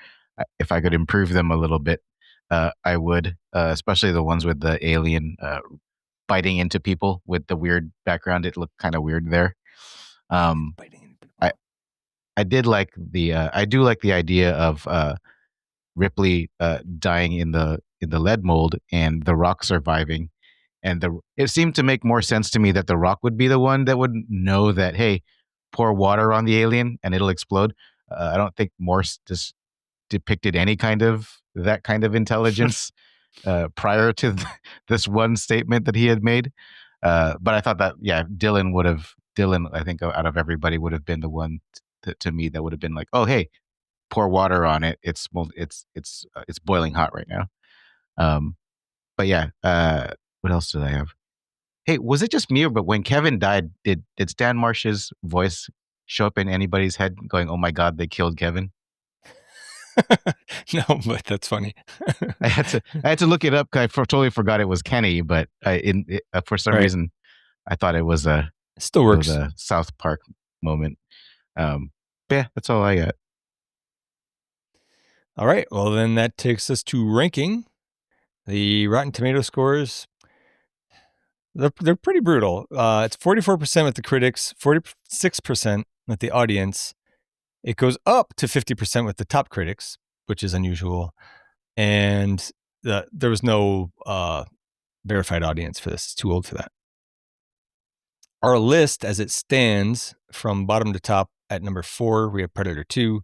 if I could improve them a little bit, I would, especially the ones with the alien biting into people with the weird background. It looked kind of weird there. I do like the idea of Ripley dying in the lead mold and the Rock surviving, and it seemed to make more sense to me that the Rock would be the one that would know that, hey, pour water on the alien and it'll explode. I don't think Morse just depicted any kind of intelligence prior to this one statement that he had made. But I thought that, Dylan, I think out of everybody would have been the one to me that would have been like, oh, hey, pour water on it. It's boiling hot right now. But yeah, what else did I have? Hey, was it just me, but when Kevin died, did Stan Marsh's voice show up in anybody's head going, oh my God, they killed Kevin? No, but that's funny. I had to look it up because I totally forgot it was Kenny, but for some reason I thought it was still works. A South Park moment. Yeah, that's all I got. All right, well then that takes us to ranking. The Rotten Tomato scores, they're pretty brutal. It's 44% with the critics, 46% with the audience. It goes up to 50% with the top critics, which is unusual. And there was no verified audience for this. It's too old for that. Our list as it stands from bottom to top, at number 4, we have Predator 2.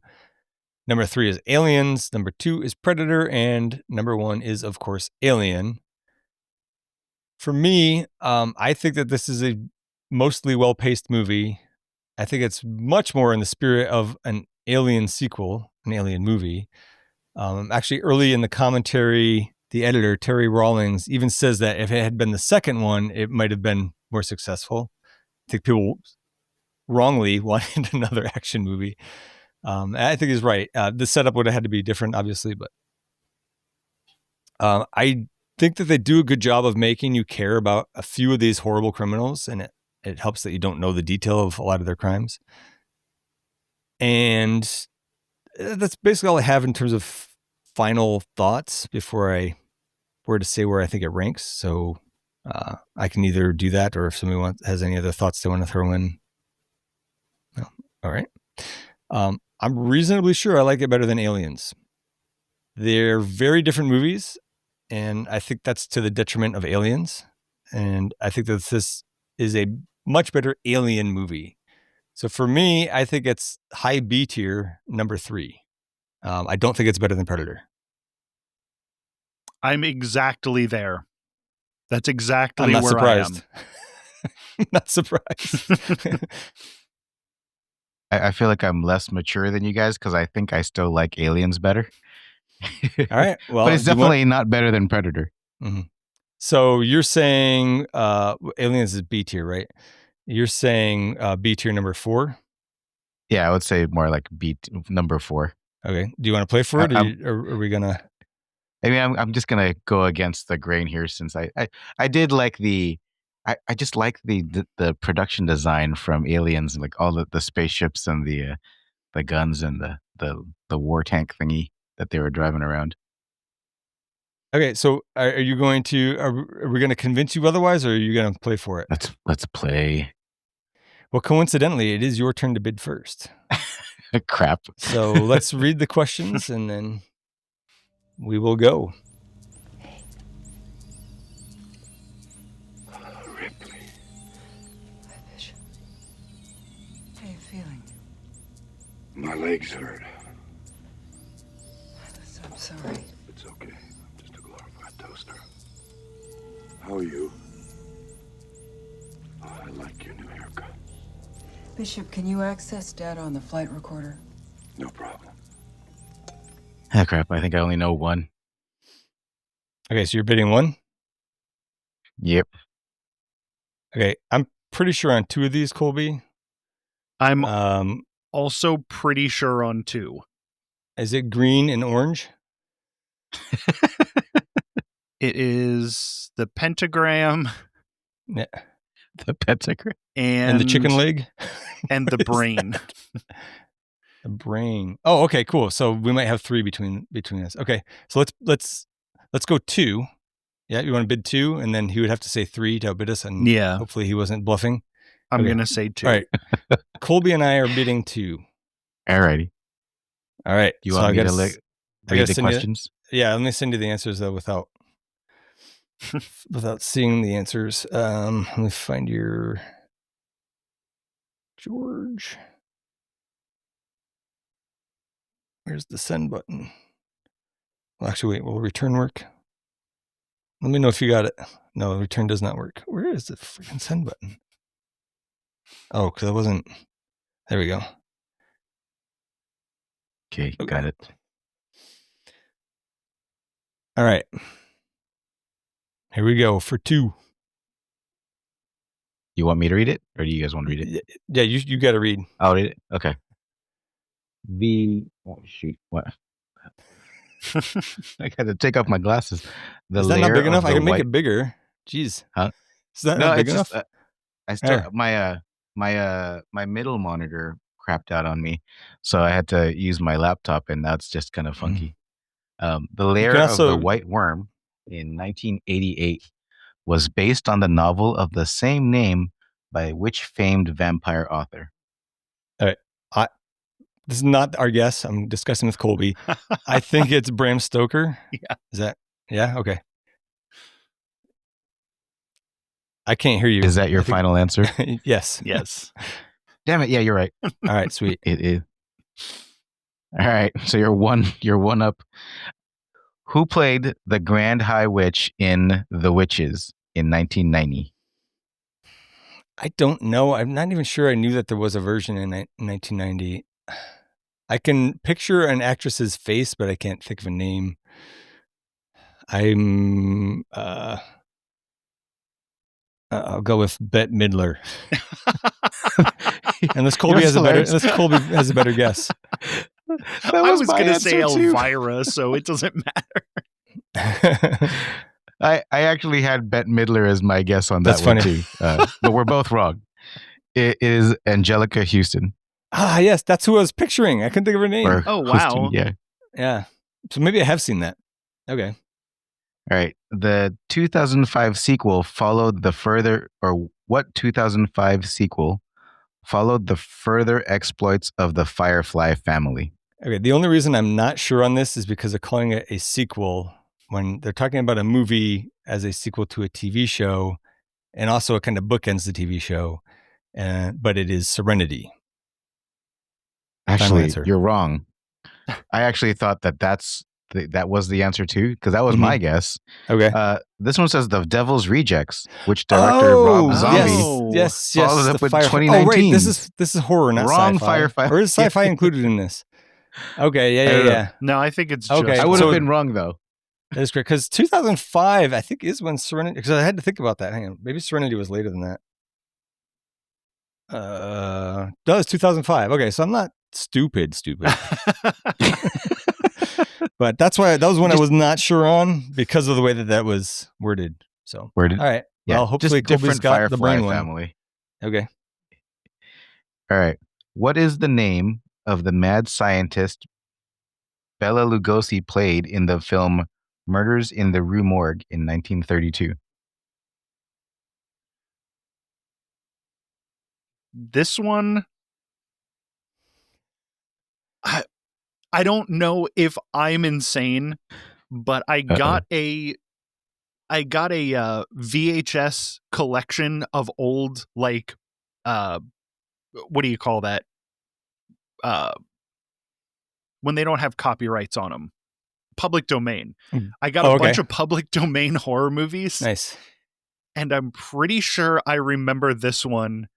Number 3 is Aliens. Number 2 is Predator. And number 1 is, of course, Alien. For me, I think that this is a mostly well-paced movie. I think it's much more in the spirit of an Alien sequel, an Alien movie. Actually, early in the commentary, the editor, Terry Rawlings, even says that if it had been the second one, it might have been more successful. I think people wrongly wanted another action movie. I think he's right. The setup would have had to be different, obviously, but I think that they do a good job of making you care about a few of these horrible criminals, and it helps that you don't know the detail of a lot of their crimes. And that's basically all I have in terms of final thoughts before I were to say where I think it ranks. So I can either do that, or if somebody has any other thoughts they want to throw in. No. All right. I'm reasonably sure I like it better than Aliens. They're very different movies, and I think that's to the detriment of Aliens. And I think that this is a much better Alien movie. So for me, I think it's high B tier, number 3. I don't think it's better than Predator. I'm exactly there. That's exactly I'm not where surprised. I am. Not surprised. I feel like I'm less mature than you guys because I think I still like Aliens better. All right. Well, but it's definitely not better than Predator. Mm-hmm. So you're saying Aliens is B tier, right? You're saying B tier number 4? Yeah, I would say more like number 4. Okay. Do you want to play for it, or are we gonna? I mean, I'm just gonna go against the grain here since I did like I just like the production design from Aliens, like all the spaceships and the guns and the war tank thingy that they were driving around. Okay, so are you going to? Are we going to convince you otherwise, or are you going to play for it? Let's play. Well, coincidentally, it is your turn to bid first. Crap. So let's read the questions and then we will go. Ripley. Hi, Bishop. How are you feeling? My legs hurt. I'm sorry. It's okay. I'm just a glorified toaster. How are you? Oh, I like your new haircut. Bishop, can you access data on the flight recorder? No problem. Ah, crap. I think I only know one. Okay, so you're bidding 1? Yep. Okay, I'm pretty sure on 2 of these, Colby. I'm also pretty sure on 2. Is it green and orange? It is the pentagram. Yeah. The pentagram. And the chicken leg? And the brain. The brain. Oh, okay, cool. So we might have 3 between us. Okay, so let's go 2. Yeah, you want to bid 2, and then he would have to say 3 to outbid us, and hopefully he wasn't bluffing. I'm going to say 2. All right. Colby and I are bidding 2. Alrighty. All right. You want me to read the questions? Yeah, let me send you the answers, though, without seeing the answers. Let me find your George. Where's the send button? Well, actually, wait, will return work? Let me know if you got it. No, return does not work. Where is the freaking send button? Oh, because I wasn't. There we go. Okay, got it. All right. Here we go for 2. You want me to read it, or do you guys want to read it? Yeah, you got to read. I'll read it. Okay. Oh shoot! What? I got to take off my glasses. Is that not big enough? I can make it bigger. Jeez. Huh? Is that not big enough? I still my middle monitor crapped out on me, so I had to use my laptop, and that's just kind of funky. The lair of the white worm in 1988 was based on the novel of the same name by which famed vampire author? All right. This is not our guess. I'm discussing with Colby. I think it's Bram Stoker. Yeah. Is that? Yeah. Okay. I can't hear you. Is that your final answer? Yes. Yes. Damn it. Yeah, you're right. All right. Sweet. It is. All right. So you're one up. Who played the Grand High Witch in The Witches in 1990? I don't know. I'm not even sure I knew that there was a version in 1990. I can picture an actress's face, but I can't think of a name. I'll go with Bette Midler. Unless Colby has a better guess. I was going to say Elvira, so it doesn't matter. I actually had Bette Midler as my guess on that one too, but we're both wrong. It is Angelica Houston. Ah, yes, that's who I was picturing. I couldn't think of her name. Oh, wow. Houston, yeah. So maybe I have seen that. Okay. All right. The 2005 sequel followed the further, or what 2005 sequel followed the further exploits of the Firefly family? Okay. The only reason I'm not sure on this is because they're calling it a sequel when they're talking about a movie as a sequel to a TV show, and also it kind of bookends the TV show. But it is Serenity. Actually, you're wrong. I actually thought that's that was the answer too, because that was my guess. Okay. This one says The Devil's Rejects, which director Rob Zombie yes. followed up The with Firefly. 2019. Oh, right. This is horror, not Wrong sci-fi. Firefly. Or is sci-fi included in this? Okay, yeah. No, I think it's okay. just I would have been wrong though. That is correct, because 2005 I think is when Serenity. Because I had to think about that. Hang on, maybe Serenity was later than that. No, it's 2005. Okay, so I'm not stupid. But that's why that was one I was not sure on because of the way that was worded. So worded. All right. Yeah, well, hopefully just different Colby's got the brain family. One. Okay. All right. What is the name of the mad scientist Bela Lugosi played in the film Murders in the Rue Morgue in 1932? This one, I don't know if I'm insane, but I got a VHS collection of old, like, what do you call that? When they don't have copyrights on them, public domain. I got a bunch of public domain horror movies. Nice. And I'm pretty sure I remember this one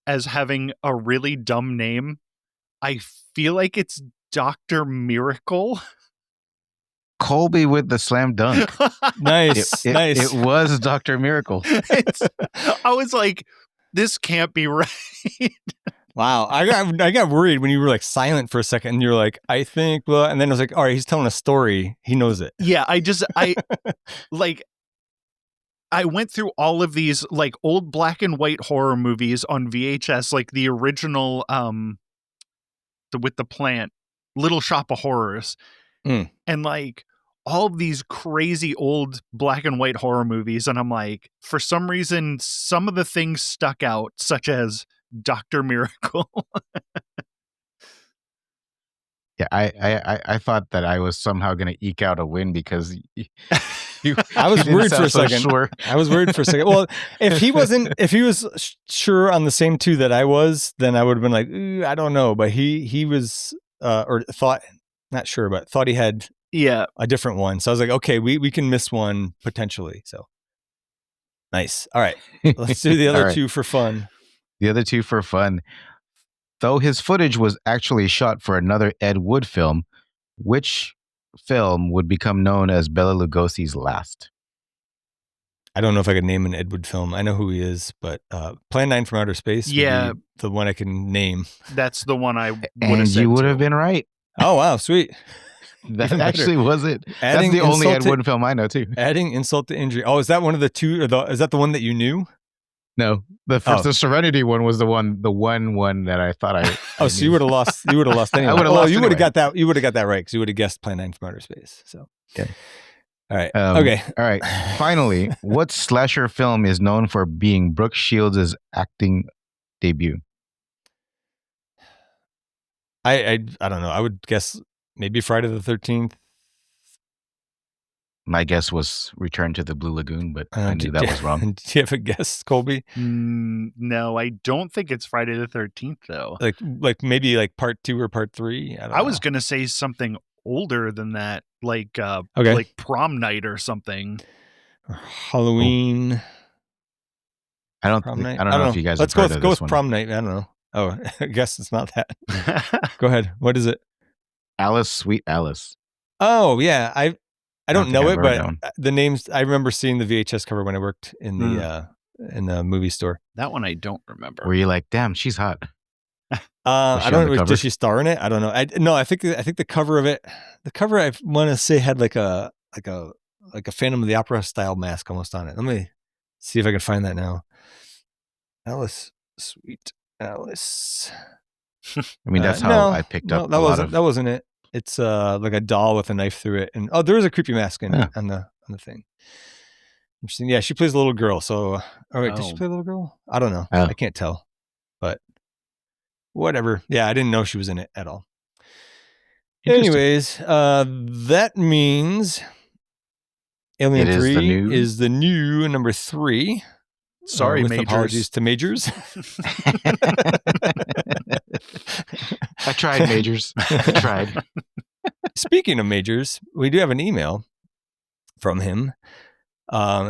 as having a really dumb name. I feel like it's Dr. Miracle. Colby with the slam dunk. Nice. It was Dr. Miracle. I was like, this can't be right. Wow. I got worried when you were like silent for a second and you're like, I think, blah. And then I was like, all right, he's telling a story. He knows it. Yeah. I went through all of these like old black and white horror movies on VHS, like the original, with the plant, Little Shop of Horrors. And like all of these crazy old black and white horror movies. And I'm like, for some reason, some of the things stuck out, such as Dr. Miracle. Yeah, I thought that I was somehow going to eke out a win because I was worried for a second. Sure. I was worried for a second. Well, if he was sure on the same two that I was, then I would have been like, I don't know. But he was, or thought, not sure, but thought he had a different one. So I was like, okay, we can miss one potentially. So nice. All right, let's do the other two for fun. The other two for fun. Though his footage was actually shot for another Ed Wood film, which film would become known as Bela Lugosi's last? I don't know if I could name an Ed Wood film. I know who he is, but Plan 9 from Outer Space would be the one I can name. That's the one I would have said. You would have been right. Oh, wow, sweet. That actually was it. That's the only Ed Wood film I know, too. Adding insult to injury. Oh, is that one of the two? Or is that the one that you knew? No, the Serenity one was the one that I thought I. So you would have lost. You would have lost anyway. You would have got that. You would have got that right because you would have guessed Plan 9 from Outer Space. So, okay. All right. Okay. All right. Finally, what slasher film is known for being Brooke Shields' acting debut? I don't know. I would guess maybe Friday the 13th. My guess was Return to the Blue Lagoon, but I knew that was wrong. Do you have a guess, Colby? No, I don't think it's Friday the 13th, though. Like maybe like part 2 or part 3. I was gonna say something older than that, like like Prom Night or something. Or Halloween. I don't know if you guys. Let's go with Prom Night. I don't know. Oh, I guess it's not that. Go ahead. What is it? Alice, Sweet Alice. Oh yeah, I don't know it, but the names, I remember seeing the VHS cover when I worked in the movie store. That one I don't remember. Were you like, damn, she's hot? I don't know. Did she star in it? I don't know. I think the cover of it, I want to say had like a Phantom of the Opera style mask almost on it. Let me see if I can find that now. Alice, Sweet Alice. I mean, that's how I picked up. That wasn't it. It's like a doll with a knife through it, and there is a creepy mask on the thing. Interesting. Yeah, she plays a little girl. So, did she play a little girl? I don't know. I can't tell, but whatever. Yeah, I didn't know she was in it at all. Anyways, that means Alien 3 is the new number 3. Sorry, with Majors. Apologies to Majors. I tried, Majors. I tried. Speaking of Majors, we do have an email from him.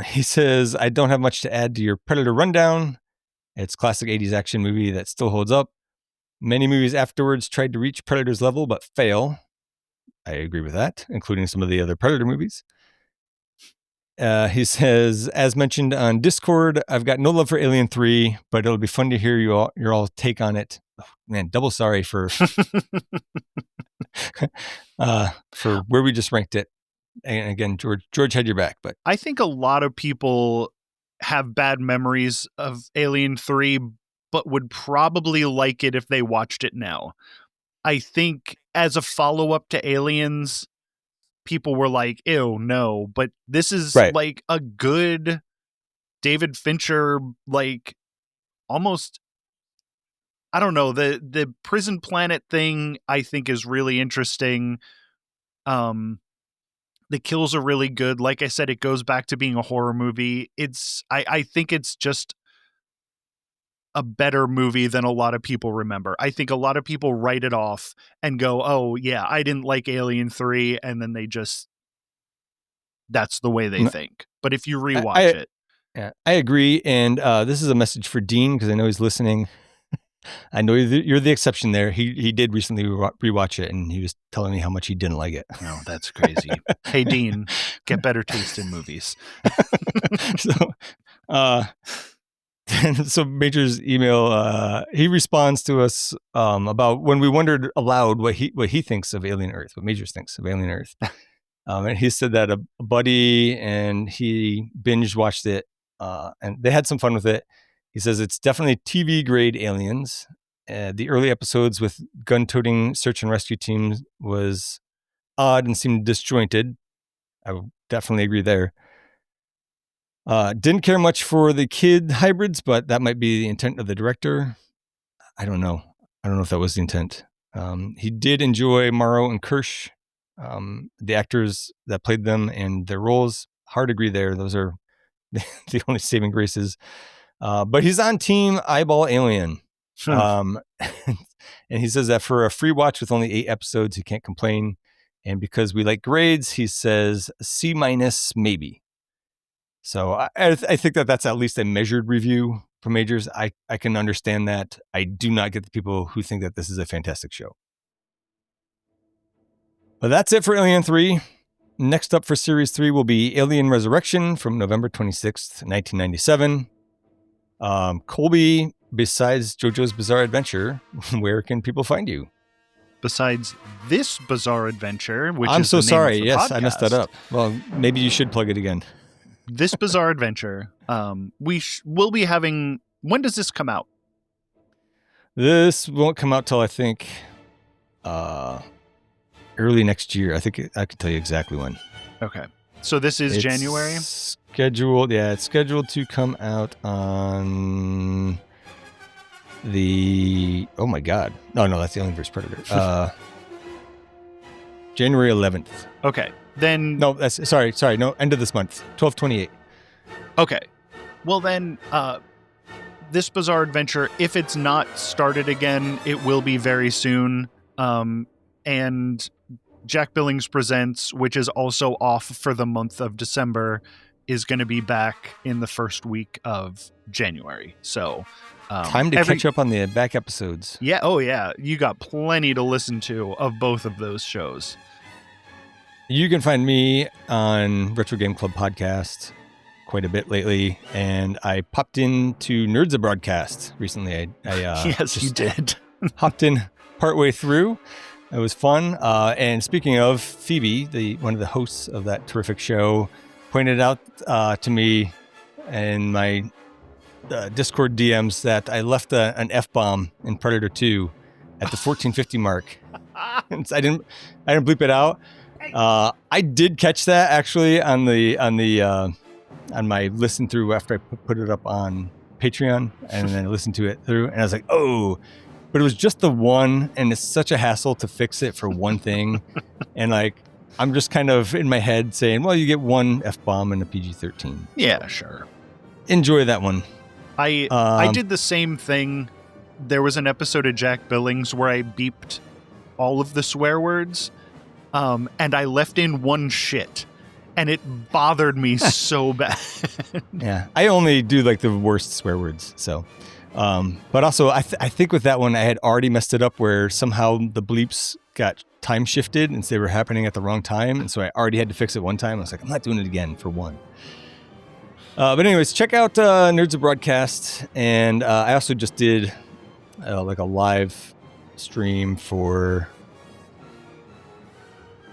He says, I don't have much to add to your Predator rundown. It's classic 80s action movie that still holds up. Many movies afterwards tried to reach Predator's level, but fail. I agree with that, including some of the other Predator movies. He says, as mentioned on Discord, I've got no love for Alien 3, but it'll be fun to hear your all take on it. Oh, man, double sorry for for where we just ranked it. And again, George had your back, but I think a lot of people have bad memories of Alien 3, but would probably like it if they watched it now. I think as a follow-up to Aliens, people were like, ew, no. But this is like a good David Fincher, like almost, I don't know, the prison planet thing I think is really interesting. The kills are really good. Like I said, it goes back to being a horror movie. I think it's just a better movie than a lot of people remember. I think a lot of people write it off and go, oh yeah, I didn't like Alien 3. And then that's the way they think. But if you rewatch it. Yeah, I agree. And this is a message for Dean, because I know he's listening. I know you're the exception there. He did recently rewatch it, and he was telling me how much he didn't like it. Oh, that's crazy. Hey, Dean, get better taste in movies. So Major's email, he responds to us about when we wondered aloud what he thinks of Alien Earth, what Majors thinks of Alien Earth. And he said that a buddy and he binge watched it, and they had some fun with it. He says it's definitely TV grade Aliens. The early episodes with gun-toting search and rescue teams was odd and seemed disjointed. I would definitely agree there. Didn't care much for the kid hybrids, but that might be the intent of the director. I don't know if that was the intent. He did enjoy Morrow and Kirsch, the actors that played them and their roles. Hard to agree there. Those are the only saving graces. But he's on team Eyeball Alien. And he says that for a free watch with only 8 episodes, he can't complain. And because we like grades, he says C- maybe. So I think that's at least a measured review from Majors. I can understand that. I do not get the people who think that this is a fantastic show. But that's it for Alien 3. Next up for Series 3 will be Alien Resurrection from November 26th, 1997. Colby, besides JoJo's Bizarre Adventure, where can people find you? Besides this Bizarre Adventure, which I'm is so the name sorry. of the Yes, podcast. I messed that up. Well, maybe you should plug it again. This Bizarre Adventure, we'll be having. When does this come out? This won't come out till I think early next year. I think I can tell you exactly when. Okay, so this is January. Scheduled, yeah, it's scheduled to come out on the. Oh my God! No, that's the Alien vs Predator. January 11th. Okay, then. No, that's sorry. No, end of this month, 12/28. Okay, well then, this Bizarre Adventure, if it's not started again, it will be very soon. And Jack Billings Presents, which is also off for the month of December, is going to be back in the first week of January. So time to catch up on the back episodes. Yeah. Oh yeah. You got plenty to listen to of both of those shows. You can find me on Retro Game Club podcast quite a bit lately, and I popped into Nerds a Broadcast recently. I yes, you did. Hopped in partway through. It was fun. And speaking of, Phoebe, one of the hosts of that terrific show, pointed out to me in my Discord DMs that I left an F-bomb in Predator 2 at the 1450 mark. And I didn't bleep it out. I did catch that actually on my listen through after I put it up on Patreon, and then I listened to it through, and I was like, oh, but it was just the one, and it's such a hassle to fix it for one thing. And like, I'm just kind of in my head saying, well, you get one F-bomb and a PG-13. Yeah, sure. Enjoy that one. I did the same thing. There was an episode of Jack Billings where I beeped all of the swear words. and I left in one shit, and it bothered me so bad. Yeah, I only do like the worst swear words. So, but also I think with that one I had already messed it up where somehow the bleeps got time shifted and they were happening at the wrong time, and so I already had to fix it one time. I was like, I'm not doing it again for one. But anyways, check out Nerds of Broadcast, and I also just did like a live stream for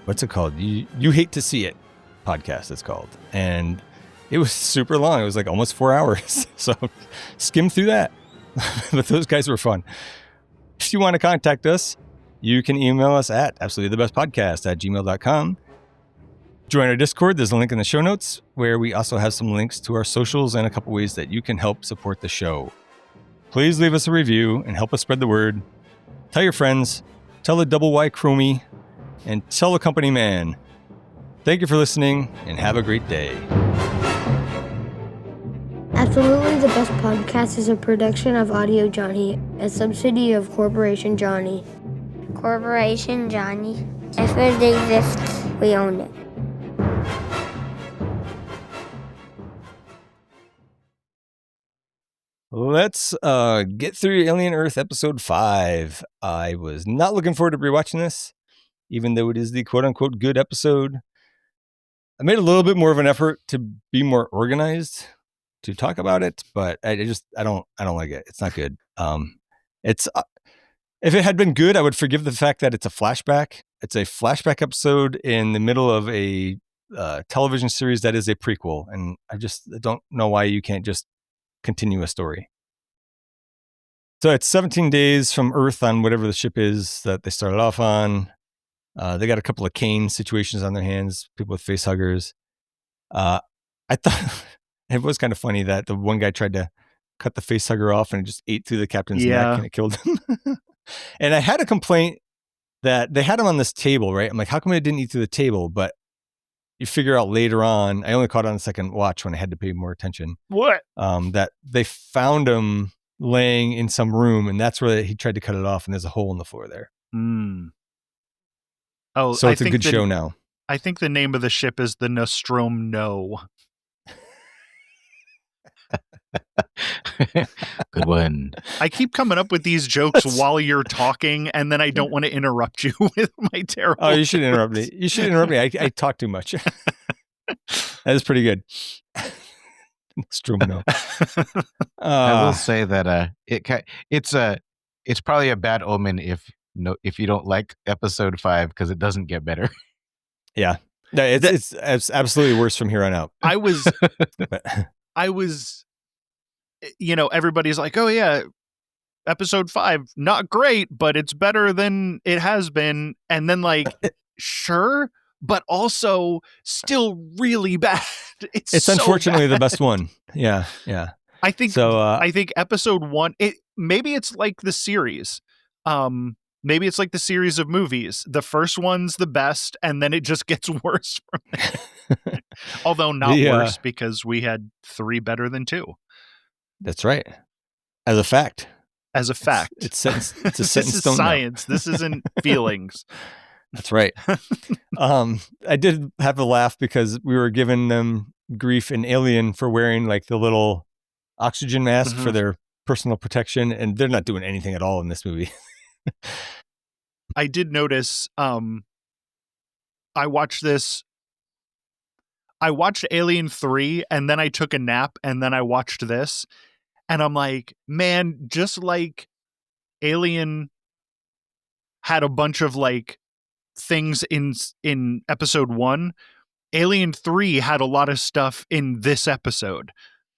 what's it called? You Hate to See It podcast. It's called, and it was super long. It was like almost 4 hours. So skim through that. But those guys were fun. If you want to contact us, you can email us at absolutelythebestpodcast@gmail.com. Join our Discord. There's a link in the show notes where we also have some links to our socials and a couple ways that you can help support the show. Please leave us a review and help us spread the word. Tell your friends, tell the double Y-chromie, and tell the company man. Thank you for listening, and have a great day. Absolutely the Best Podcast is a production of Audio Johnny, a subsidy of Corporation Johnny. Corporation Johnny. If it exists, we own it. Let's get through Alien Earth Episode 5. I was not looking forward to rewatching this, even though it is the quote-unquote good episode. I made a little bit more of an effort to be more organized to talk about it, but I don't like it. It's not good. It's if it had been good, I would forgive the fact that it's a flashback. It's a flashback episode in the middle of a television series that is a prequel, and I just don't know why you can't just continue a story. So it's 17 days from Earth on whatever the ship is that they started off on. They got a couple of Kane situations on their hands, people with face huggers. I thought it was kind of funny that the one guy tried to cut the face hugger off and it just ate through the captain's neck and it killed him. And I had a complaint that they had him on this table, right? I'm like, how come it didn't eat through the table? But you figure out later on, I only caught on the second watch when I had to pay more attention. What? That they found him laying in some room, and that's where he tried to cut it off, and there's a hole in the floor there. Oh, so it's a good show now. I think the name of the ship is the Nostrum No. Good one. I keep coming up with these jokes while you're talking, and then I don't want to interrupt you with my terrible. Oh, you should interrupt me. You should interrupt me. I talk too much. That is pretty good. No. I will say that it's probably a bad omen if you don't like episode 5 because it doesn't get better. Yeah, it's absolutely worse from here on out. I was, everybody's like, oh yeah, episode 5, not great, but it's better than it has been. And then like, sure, but also still really bad. It's so unfortunately bad. The best one. Yeah. I think so. I think episode 1. Maybe it's like the series. Maybe it's like the series of movies. The first one's the best, and then it just gets worse from there. Although not worse because we had 3 better than 2. That's right. As a fact. It's a set in this is stone science. This isn't feelings. That's right. I did have a laugh because we were giving them grief in Alien for wearing like the little oxygen mask for their personal protection, and they're not doing anything at all in this movie. I did notice, I watched Alien 3 and then I took a nap and then I watched this and I'm like, man, just like Alien had a bunch of like things in episode 1, Alien 3 had a lot of stuff in this episode.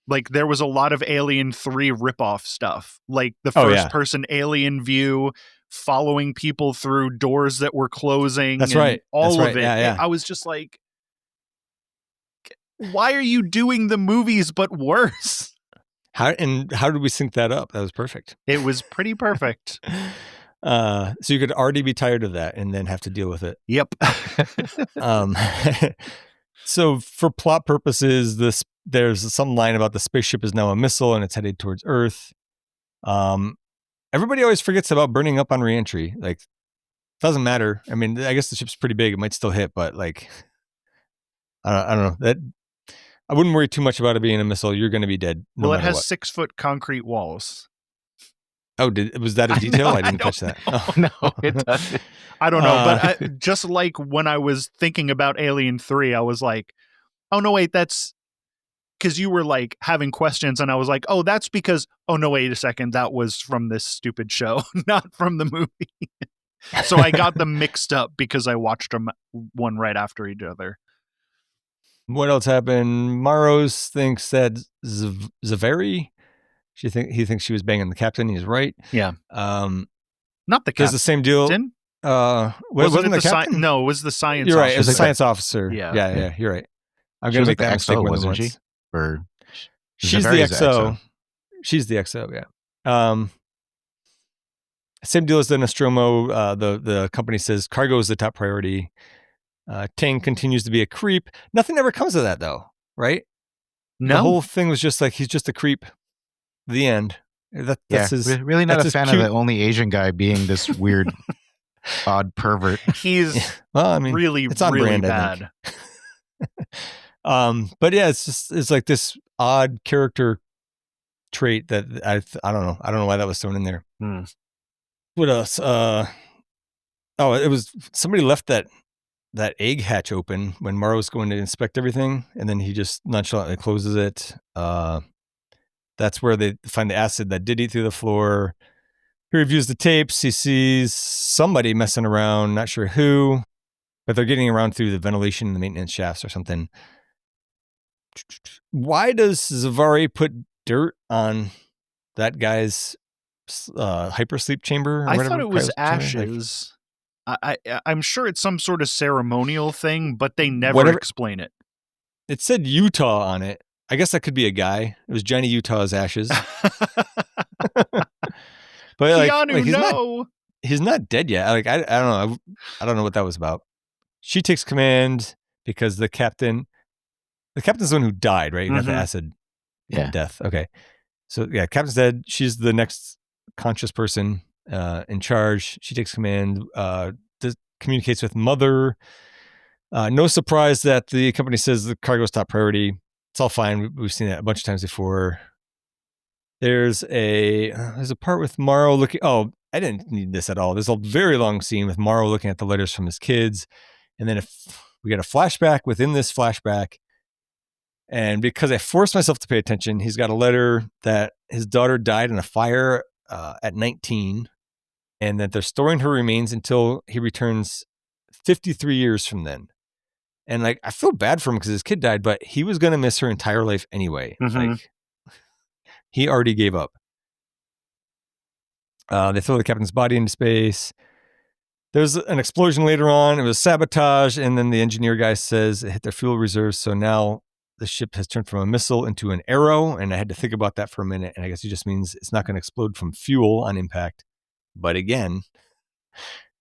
Like there was a lot of Alien 3 ripoff stuff, like the first person alien view, following people through doors that were closing. That's right. All of it. Yeah. I was just like, why are you doing the movies but worse? How did we sync that up? That was perfect. It was pretty perfect. So you could already be tired of that and then have to deal with it. Yep. So for plot purposes, there's some line about the spaceship is now a missile and it's headed towards Earth. Everybody always forgets about burning up on reentry. Like Doesn't matter. I mean, I guess the ship's pretty big. It might still hit, but like, I don't know. That I wouldn't worry too much about it being a missile. You're going to be dead. No well, it has what. 6-foot concrete walls. Oh, was that a detail? I didn't catch that. Oh, no, it doesn't. I don't know, but just like when I was thinking about Alien 3, I was like, oh, no, wait, that's because you were like having questions, and I was like, oh, that's because, oh, no, wait a second, that was from this stupid show, not from the movie. So I got them mixed up because I watched them one right after each other. What else happened? Maros thinks that Zaveri, he thinks she was banging the captain. He's right. Yeah. Not the captain. There's the same deal. Wasn't the captain? No, it was the science You're right. officer. It was the science officer. Yeah. Yeah, you're right. I'm going to make that mistake more than once. She? Or she's the XO. She's the XO, yeah. Same deal as the Nostromo. The company says cargo is the top priority. Tang continues to be a creep. Nothing ever comes of that, though, right? No. The whole thing was just like, he's just a creep. The end. That's his, really not a fan of the only Asian guy being this weird, odd pervert. He's well, I mean, really, it's on really brand, bad. But yeah, it's like this odd character trait that I don't know. I don't know why that was thrown in there. What else? It was somebody left that egg hatch open when Morrow's going to inspect everything, and then he just nonchalantly closes it. That's where they find the acid that did eat through the floor. He reviews the tapes. He sees somebody messing around, not sure who, but they're getting around through the ventilation in the maintenance shafts or something. Why does Zavari put dirt on that guy's hypersleep chamber? Or I whatever thought it was chamber? ashes. I'm sure it's some sort of ceremonial thing, but they never explain it. It said Utah on it. I guess that could be a guy. It was Johnny Utah's ashes. But Keanu, he's not dead yet. Like I don't know. I don't know what that was about. She takes command because the captain's the one who died, right? He got the acid death. Okay. So yeah, captain's dead. She's the next conscious person in charge. She takes command, communicates with Mother. No surprise that the company says the cargo's top priority. It's all fine. We've seen that a bunch of times before. There's a part with Morrow looking. Oh, I didn't need this at all. There's a very long scene with Morrow looking at the letters from his kids. And then we get a flashback within this flashback. And because I forced myself to pay attention, he's got a letter that his daughter died in a fire at 19, and that they're storing her remains until he returns 53 years from then. And like, I feel bad for him because his kid died, but he was going to miss her entire life anyway. Like, he already gave up. They throw the captain's body into space. There's an explosion later on. It was sabotage. And then the engineer guy says it hit their fuel reserves. So now the ship has turned from a missile into an arrow. And I had to think about that for a minute. And I guess it just means it's not going to explode from fuel on impact. But again,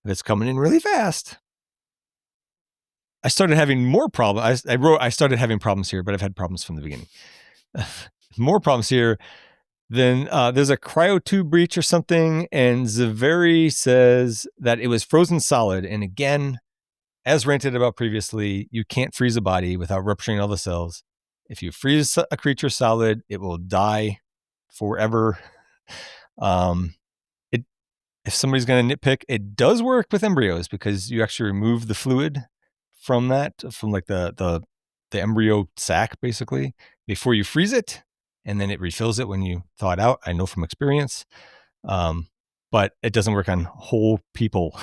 it's coming in really fast. I started having more problems. I started having problems here, but I've had problems from the beginning. More problems here. Then there's a cryotube breach or something, and Zaveri says that it was frozen solid. And again, as ranted about previously, you can't freeze a body without rupturing all the cells. If you freeze a creature solid, it will die forever. If somebody's going to nitpick, it does work with embryos because you actually remove the fluid from like the embryo sac, basically, before you freeze it. And then it refills it when you thaw it out. I know from experience. But it doesn't work on whole people.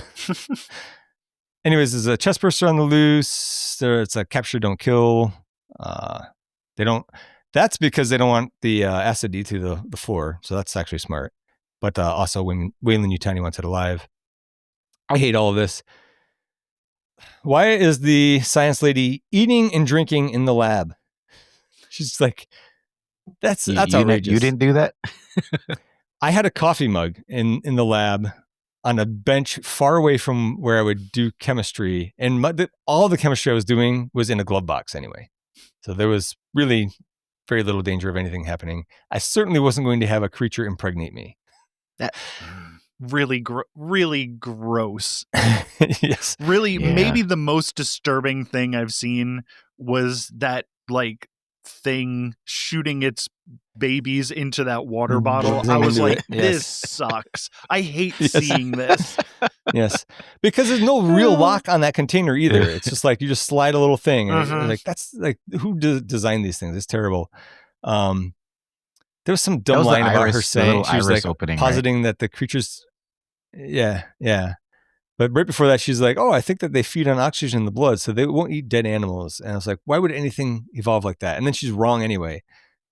Anyways, there's a chest burster on the loose. It's a capture, don't kill. That's because they don't want the acid to eat through the floor. So that's actually smart. But also when Weyland-Yutani wants it alive. I hate all of this. Why is the science lady eating and drinking in the lab? She's like, that's outrageous. You didn't do that? I had a coffee mug in the lab on a bench far away from where I would do chemistry. And all the chemistry I was doing was in a glove box anyway. So there was really very little danger of anything happening. I certainly wasn't going to have a creature impregnate me. really gross. Yes. Really, maybe the most disturbing thing I've seen was that like thing shooting its babies into that water bottle. I was like, this sucks. I hate seeing this. Yes. Because there's no real lock on that container either. It's just like you just slide a little thing. And like, that's like, who designed these things? It's terrible. There was some dumb line about her saying, she was like positing that the creatures, yeah. But right before that, she's like, oh, I think that they feed on oxygen in the blood, so they won't eat dead animals. And I was like, why would anything evolve like that? And then she's wrong anyway.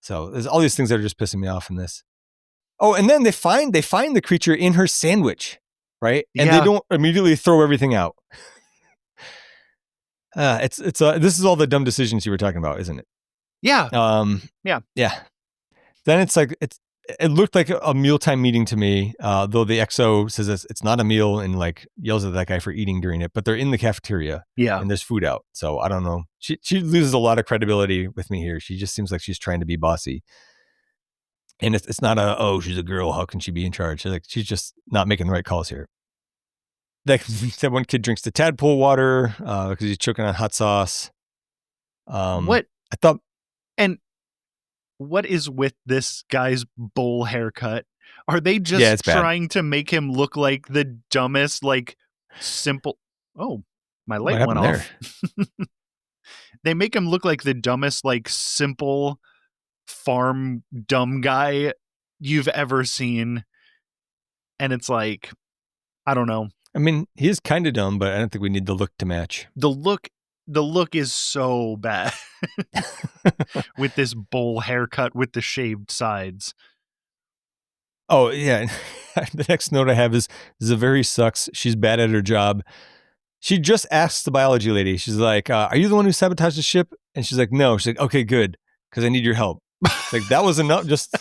So there's all these things that are just pissing me off in this. Oh, and then they find the creature in her sandwich, right? And they don't immediately throw everything out. This is all the dumb decisions you were talking about, isn't it? Yeah. Yeah. Then it's like it looked like a mealtime meeting to me, though the XO says it's not a meal and like yells at that guy for eating during it, but they're in the cafeteria and there's food out. So I don't know. She loses a lot of credibility with me here. She just seems like she's trying to be bossy. And it's not she's a girl, how can she be in charge? She's just not making the right calls here. That one kid drinks the tadpole water because he's choking on hot sauce. What is with this guy's bowl haircut? Are they just trying to make him look like the dumbest, like simple? Oh, my light went off. They make him look like the dumbest, like simple farm dumb guy you've ever seen. And it's like, I don't know. I mean, he is kind of dumb, but I don't think we need the look to match. The look is so bad with this bowl haircut with the shaved sides. Oh, yeah. The next note I have is Zaveri sucks. She's bad at her job. She just asks the biology lady. She's like, are you the one who sabotaged the ship? And she's like, no. She's like, okay, good, because I need your help. It's like, that was enough. Just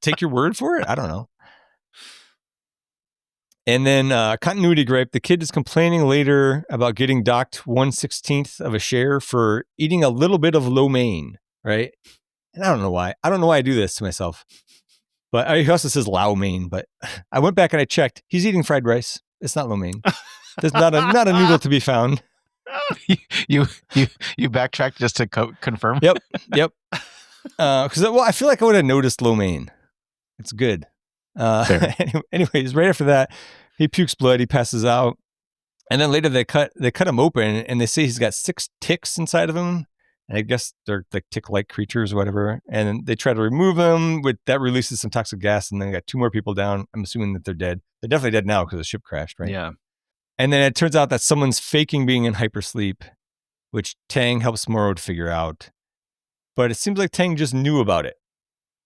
take your word for it? I don't know. And then continuity gripe. The kid is complaining later about getting docked 1/16 of a share for eating a little bit of lo mein, right? And I don't know why. I don't know why I do this to myself. But he also says lao mein. But I went back and I checked. He's eating fried rice. It's not lo mein. There's not a noodle to be found. You backtracked just to confirm? Yep. Because I feel like I would have noticed lo mein. It's good. Anyways, right after that, he pukes blood. He passes out, and then later they cut him open, and they say he's got 6 ticks inside of him. And I guess they're like tick-like creatures or whatever. And they try to remove them. That releases some toxic gas, and then they got 2 more people down. I'm assuming that they're dead. They're definitely dead now because the ship crashed, right? Yeah. And then it turns out that someone's faking being in hypersleep, which Tang helps Morrow to figure out. But it seems like Tang just knew about it.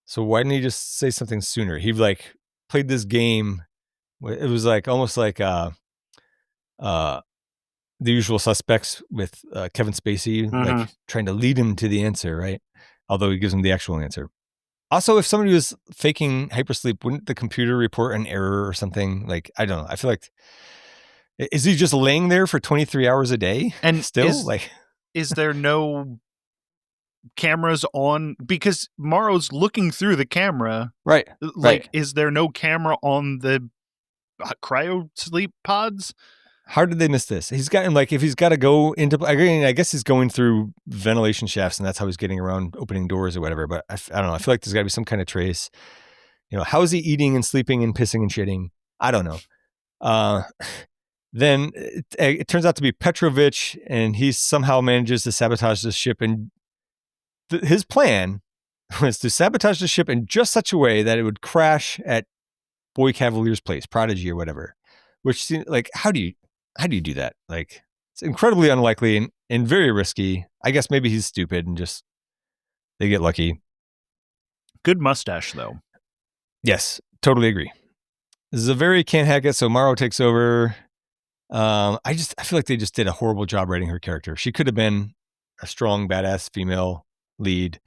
So why didn't he just say something sooner? He like played this game. It was like almost like The Usual Suspects with Kevin Spacey, like trying to lead him to the answer, right? Although he gives him the actual answer. Also, if somebody was faking hypersleep, wouldn't the computer report an error or something? Like, I don't know. I feel like, is he just laying there for 23 hours a day? And still, is there no cameras on? Because Morrow's looking through the camera, right? Like, is there no camera on the cryo sleep pods? How did they miss this? He's got, like, if he's got to go into, I guess he's going through ventilation shafts, and that's how he's getting around opening doors or whatever. But I don't know. I feel like there's got to be some kind of trace. You know, how is he eating and sleeping and pissing and shitting? I don't know. Then it turns out to be Petrovich, and he somehow manages to sabotage the ship. And his plan was to sabotage the ship in just such a way that it would crash at Boy Cavalier's place, Prodigy or whatever. Which seems like, how do you do that? Like, it's incredibly unlikely and very risky. I guess maybe he's stupid and just they get lucky. Good mustache, though. Yes, totally agree. Zaveri can't hack it, so Morrow takes over. I feel like they just did a horrible job writing her character. She could have been a strong, badass female lead,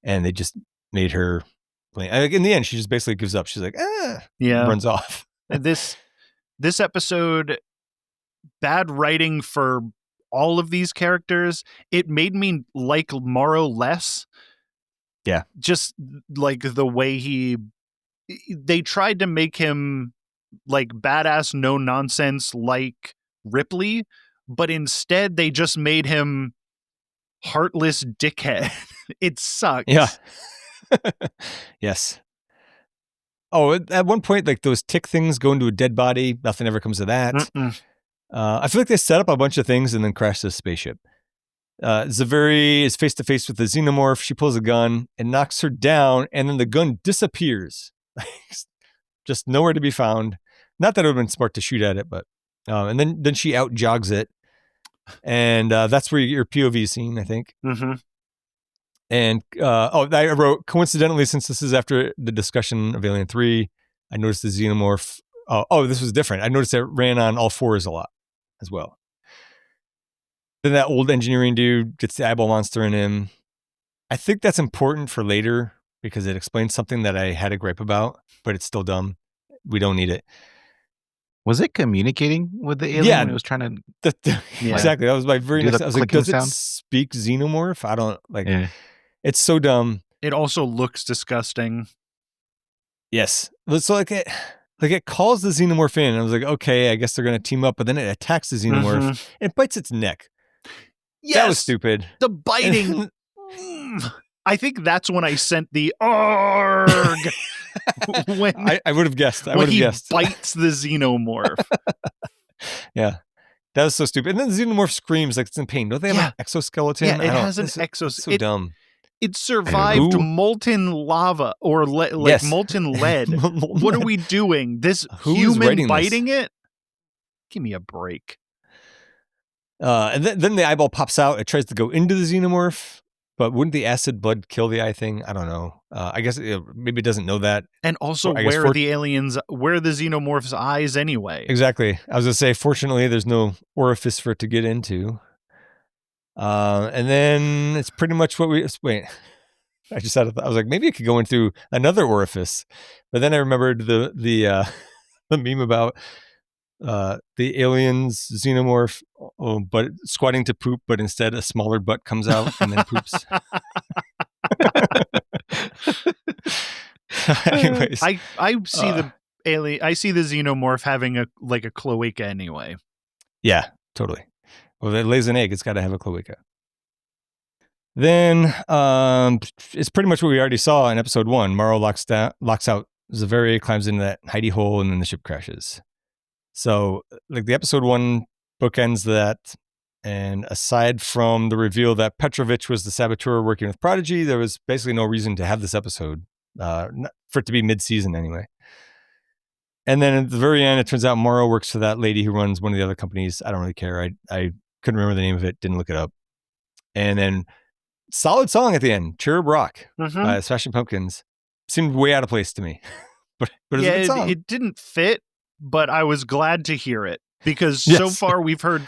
and they just made her. Like, in the end, she just basically gives up. She's like, runs off. This episode, bad writing for all of these characters. It made me like Morrow less. Yeah. Just like the way they tried to make him like badass, no nonsense like Ripley, but instead they just made him heartless dickhead. It sucks. Yeah. Yes. Oh, at one point, like those tick things go into a dead body. Nothing ever comes of that. I feel like they set up a bunch of things and then crash this spaceship. Zaveri is face to face with the xenomorph. She pulls a gun and knocks her down, and then the gun disappears. Just nowhere to be found. Not that it would have been smart to shoot at it, but and then she out jogs it, and that's where your POV scene, I think. Mm-hmm. And I wrote, coincidentally, since this is after the discussion of Alien 3, I noticed the xenomorph. This was different. I noticed it ran on all fours a lot as well. Then that old engineering dude gets the eyeball monster in him. I think that's important for later because it explains something that I had a gripe about, but it's still dumb. We don't need it. Was it communicating with the alien when it was trying to... Exactly. That was my very next... I was like, does sound? It speak xenomorph? I don't... like. Yeah. It's so dumb. It also looks disgusting. Yes. So it calls the xenomorph in. And I was like, okay, I guess they're going to team up. But then it attacks the xenomorph and it bites its neck. Yes, that was stupid. The biting. I think that's when I sent the ARG. When I would have guessed. I would have guessed. Bites the xenomorph. Yeah. That was so stupid. And then the xenomorph screams like it's in pain. Don't they have an exoskeleton? Yeah, it has an exoskeleton. So dumb. It survived molten lava or molten lead. What are we doing? This human biting it? Give me a break. And then the eyeball pops out. It tries to go into the xenomorph, but wouldn't the acid blood kill the eye thing? I don't know. I guess maybe it doesn't know that. And also, where are the xenomorph's eyes anyway? Exactly. I was going to say, fortunately, there's no orifice for it to get into. And then it's pretty much what wait. I just had I was like, maybe it could go in through another orifice, but then I remembered the meme about the aliens xenomorph, but squatting to poop, but instead a smaller butt comes out and then poops. Anyways, I see the alien. I see the xenomorph having a cloaca anyway. Yeah, totally. Well, it lays an egg. It's got to have a cloaca. Then it's pretty much what we already saw in episode 1. Morrow locks out Zaveri, climbs into that hidey hole, and then the ship crashes. So, like, the episode 1 bookends that. And aside from the reveal that Petrovich was the saboteur working with Prodigy, there was basically no reason to have this episode, for it to be mid-season anyway. And then at the very end, it turns out Morrow works for that lady who runs one of the other companies. I don't really care. I couldn't remember the name of it. Didn't look it up. And then solid song at the end, Cherub Rock by Smashing Pumpkins. Seemed way out of place to me. but it's a good song. It didn't fit, but I was glad to hear it because so far we've heard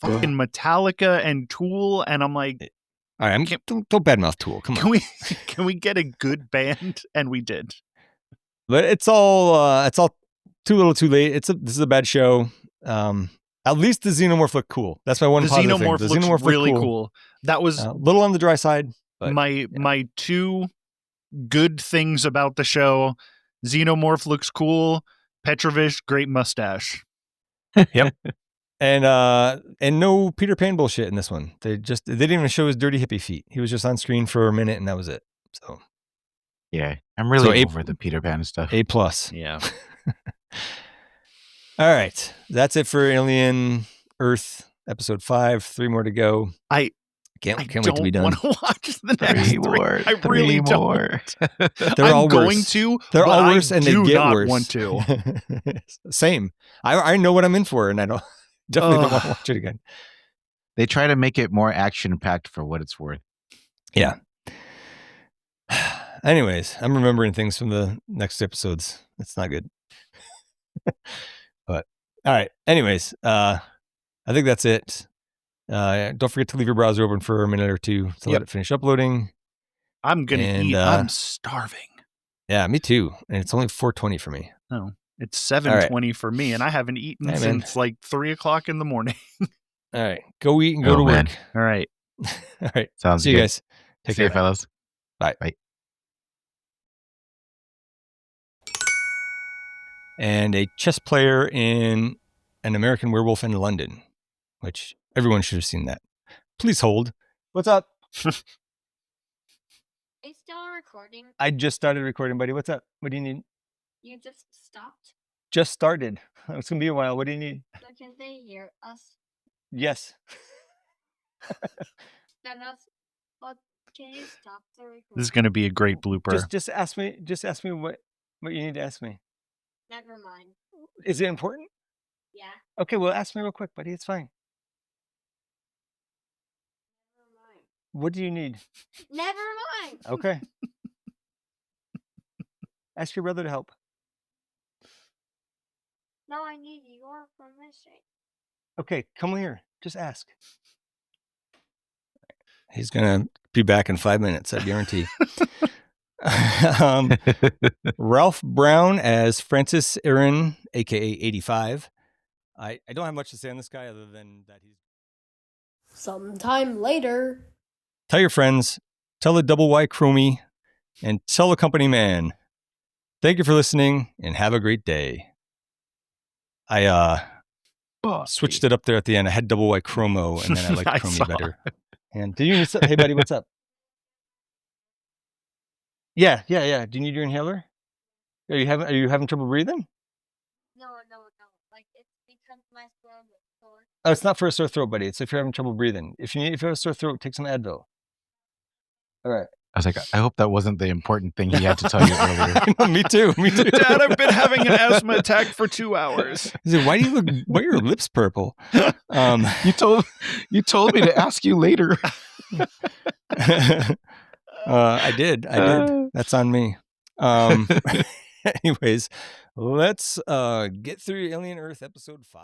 fucking Metallica and Tool, and I'm like, all right, don't badmouth Tool. Come on. Can we get a good band? And we did. But it's all too little too late. This is a bad show. At least the xenomorph looked cool. That's my one positive thing. The xenomorph looks really cool. That was a little on the dry side. But, my two good things about the show. Xenomorph looks cool. Petrovich, great mustache. Yep. And no Peter Pan bullshit in this one. They didn't even show his dirty hippie feet. He was just on screen for a minute and that was it. So yeah, I'm really over the Peter Pan stuff. A+. Yeah. All right. That's it for Alien Earth episode 5. 3 more to go. I can't wait to be done. I don't want to watch the next 3 more. I really don't. They're all going worse. To. They're all worse, and they get not worse. Want to. Same. I know what I'm in for, and I don't definitely don't want to watch it again. They try to make it more action packed for what it's worth. Yeah. Anyways, I'm remembering things from the next episodes. It's not good. But all right. Anyways, I think that's it. Don't forget to leave your browser open for a minute or two to let it finish uploading. I'm going to eat. I'm starving. Yeah, me too. And it's only 4:20 for me. No, it's 7:20 for me, and I haven't eaten since like 3:00 in the morning. All right. Go eat and go to work. All right. All right. Sounds See good. you guys. Take care, fellas. Bye. Bye. and a chess player in An American Werewolf in London, which everyone should have seen that. Please hold. What's up? Are you still recording? I just started recording, buddy. What's up? What do you need? You just stopped? Just started. It's going to be a while. What do you need? So can they hear us? Yes. Then us. But can you stop the recording? This is going to be a great blooper. Just ask me what you need to ask me. Never mind. Is it important? Yeah. Okay, well, ask me real quick, buddy. It's fine. Never mind. What do you need? Never mind. Okay. Ask your brother to help. No, I need your permission. Okay, come here. Just ask. He's going to be back in 5 minutes, I guarantee. Ralph Brown as Francis Aaron, a.k.a. 85. I don't have much to say on this guy other than that he's... Sometime later. Tell your friends, tell a double Y-chromie, and tell a company man. Thank you for listening, and have a great day. I switched it up there at the end. I had double Y-chromo, and then I liked chromie better. And do you need hey, buddy, what's up? Yeah. Do you need your inhaler? Are you having trouble breathing? No. Like, it's because my throat is sore. Oh, it's not for a sore throat, buddy. It's if you're having trouble breathing. If you have a sore throat, take some Advil. All right. I was like, I hope that wasn't the important thing he had to tell you earlier. Me too. Dad, I've been having an asthma attack for 2 hours. He said, why are your lips purple? You told me to ask you later. I did. That's on me. Anyways, let's get through Alien Earth episode 5.